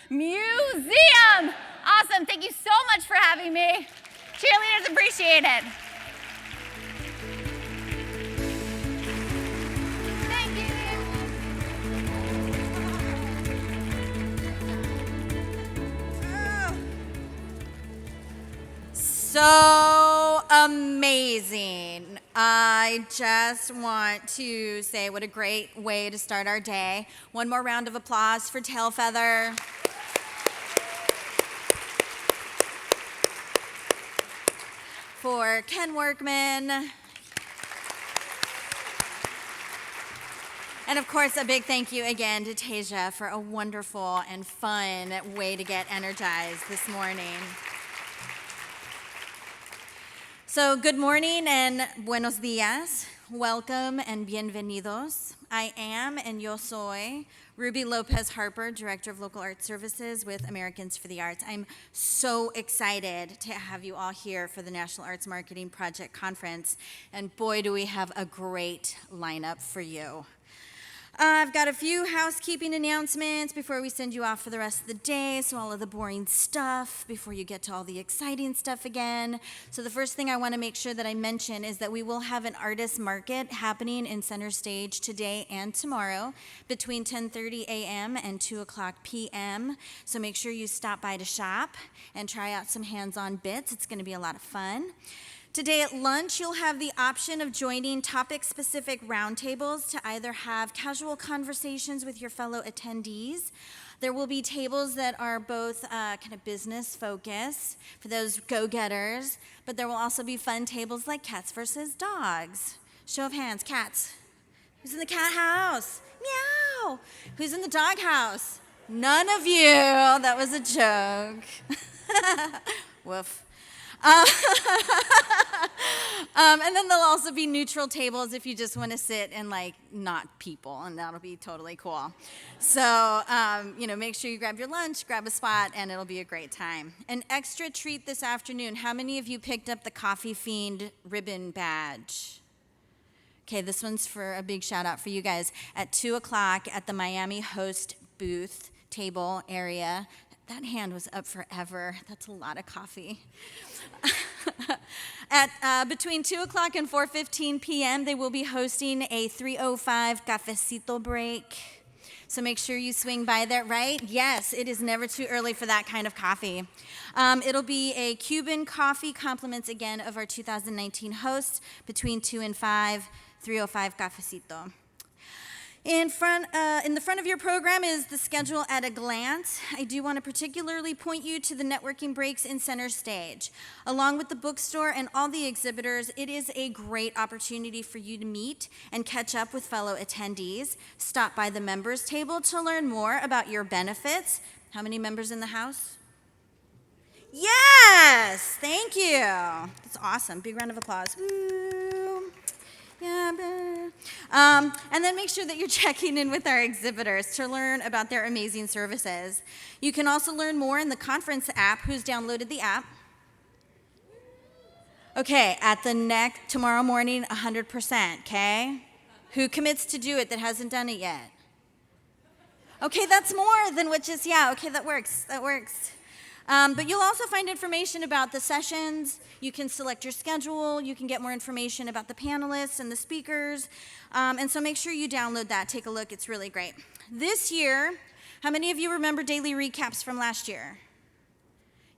1, museum. Awesome, thank you so much for having me. Cheerleaders appreciate it. So amazing. I just want to say what a great way to start our day. One more round of applause for Tailfeather. For Ken Workman. And of course, a big thank you again to Tasia for a wonderful and fun way to get energized this morning. So good morning and buenos dias. Welcome and bienvenidos. I am and yo soy Ruby Lopez Harper, Director of Local Arts Services with Americans for the Arts. I'm so excited to have you all here for the National Arts Marketing Project Conference. And boy, do we have a great lineup for you. I've got a few housekeeping announcements before we send you off for the rest of the day, so all of the boring stuff before you get to all the exciting stuff again. So the first thing I want to make sure that I mention is that we will have an artist market happening in Center Stage today and tomorrow between 10:30 a.m. and 2 o'clock p.m. So make sure you stop by to shop and try out some hands-on bits. It's going to be a lot of fun. Today at lunch, you'll have the option of joining topic-specific roundtables to either have casual conversations with your fellow attendees. There will be tables that are both kind of business focused for those go-getters, but there will also be fun tables like cats versus dogs. Show of hands, cats. Who's in the cat house? Meow. Who's in the dog house? None of you. That was a joke. Woof. And then there'll also be neutral tables if you just want to sit and like not people, and that'll be totally cool. So, make sure you grab your lunch, grab a spot, and it'll be a great time. An extra treat this afternoon. How many of you picked up the Coffee Fiend ribbon badge? Okay, this one's for a big shout out for you guys. At 2 o'clock at the Miami Host booth table area. That hand was up forever. That's a lot of coffee. At between 2 o'clock and 4:15 p.m., they will be hosting a 3:05 cafecito break. So make sure you swing by there, right? Yes, it is never too early for that kind of coffee. It'll be a Cuban coffee, compliments again of our 2019 hosts, between 2 and 5, 3:05 cafecito. In the front of your program is the schedule at a glance. I do want to particularly point you to the networking breaks in Center Stage. Along with the bookstore and all the exhibitors, it is a great opportunity for you to meet and catch up with fellow attendees. Stop by the members table to learn more about your benefits. How many members in the house? Yes! Thank you. That's awesome. Big round of applause. Ooh. Yeah, and then make sure that you're checking in with our exhibitors to learn about their amazing services. You can also learn more in the conference app. Who's downloaded the app? Okay, at the neck tomorrow morning, 100%, okay? Who commits to do it that hasn't done it yet? Okay, that's more than what just, yeah, okay, that works. But you'll also find information about the sessions. You can select your schedule. You can get more information about the panelists and the speakers. And so make sure you download that. Take a look. It's really great. This year, how many of you remember daily recaps from last year?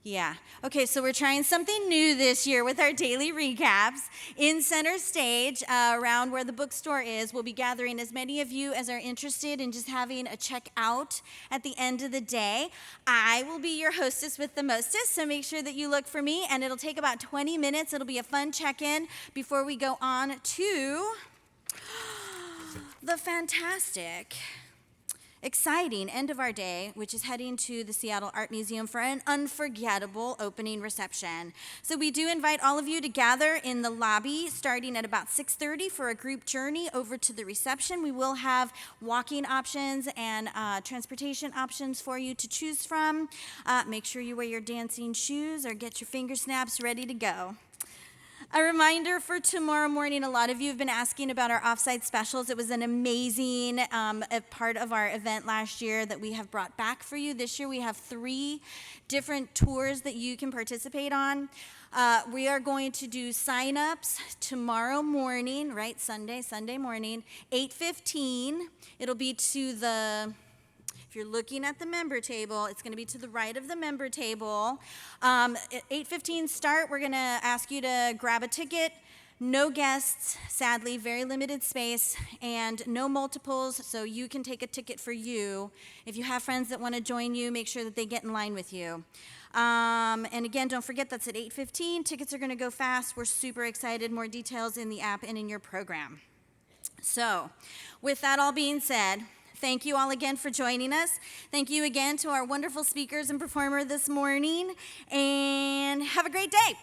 Yeah. Okay, so we're trying something new this year with our daily recaps. In Center Stage, around where the bookstore is, we'll be gathering as many of you as are interested in just having a check out at the end of the day. I will be your hostess with the mostest, so make sure that you look for me, and it'll take about 20 minutes. It'll be a fun check-in before we go on to the fantastic, exciting end of our day, which is heading to the Seattle Art Museum for an unforgettable opening reception. So we do invite all of you to gather in the lobby starting at about 6:30 for a group journey over to the reception. We will have walking options and transportation options for you to choose from. Make sure you wear your dancing shoes or get your finger snaps ready to go. A reminder for tomorrow morning, a lot of you have been asking about our offsite specials. It was an amazing part of our event last year that we have brought back for you. This year we have 3 different tours that you can participate on. We are going to do sign-ups tomorrow morning, right, Sunday morning, 8:15. It'll be to the... If you're looking at the member table, it's going to be to the right of the member table. At 8:15 start, we're going to ask you to grab a ticket. No guests, sadly, very limited space, and no multiples, so you can take a ticket for you. If you have friends that want to join you, make sure that they get in line with you. And again, don't forget that's at 8:15. Tickets are going to go fast. We're super excited. More details in the app and in your program. So, with that all being said, thank you all again for joining us. Thank you again to our wonderful speakers and performer this morning, and have a great day.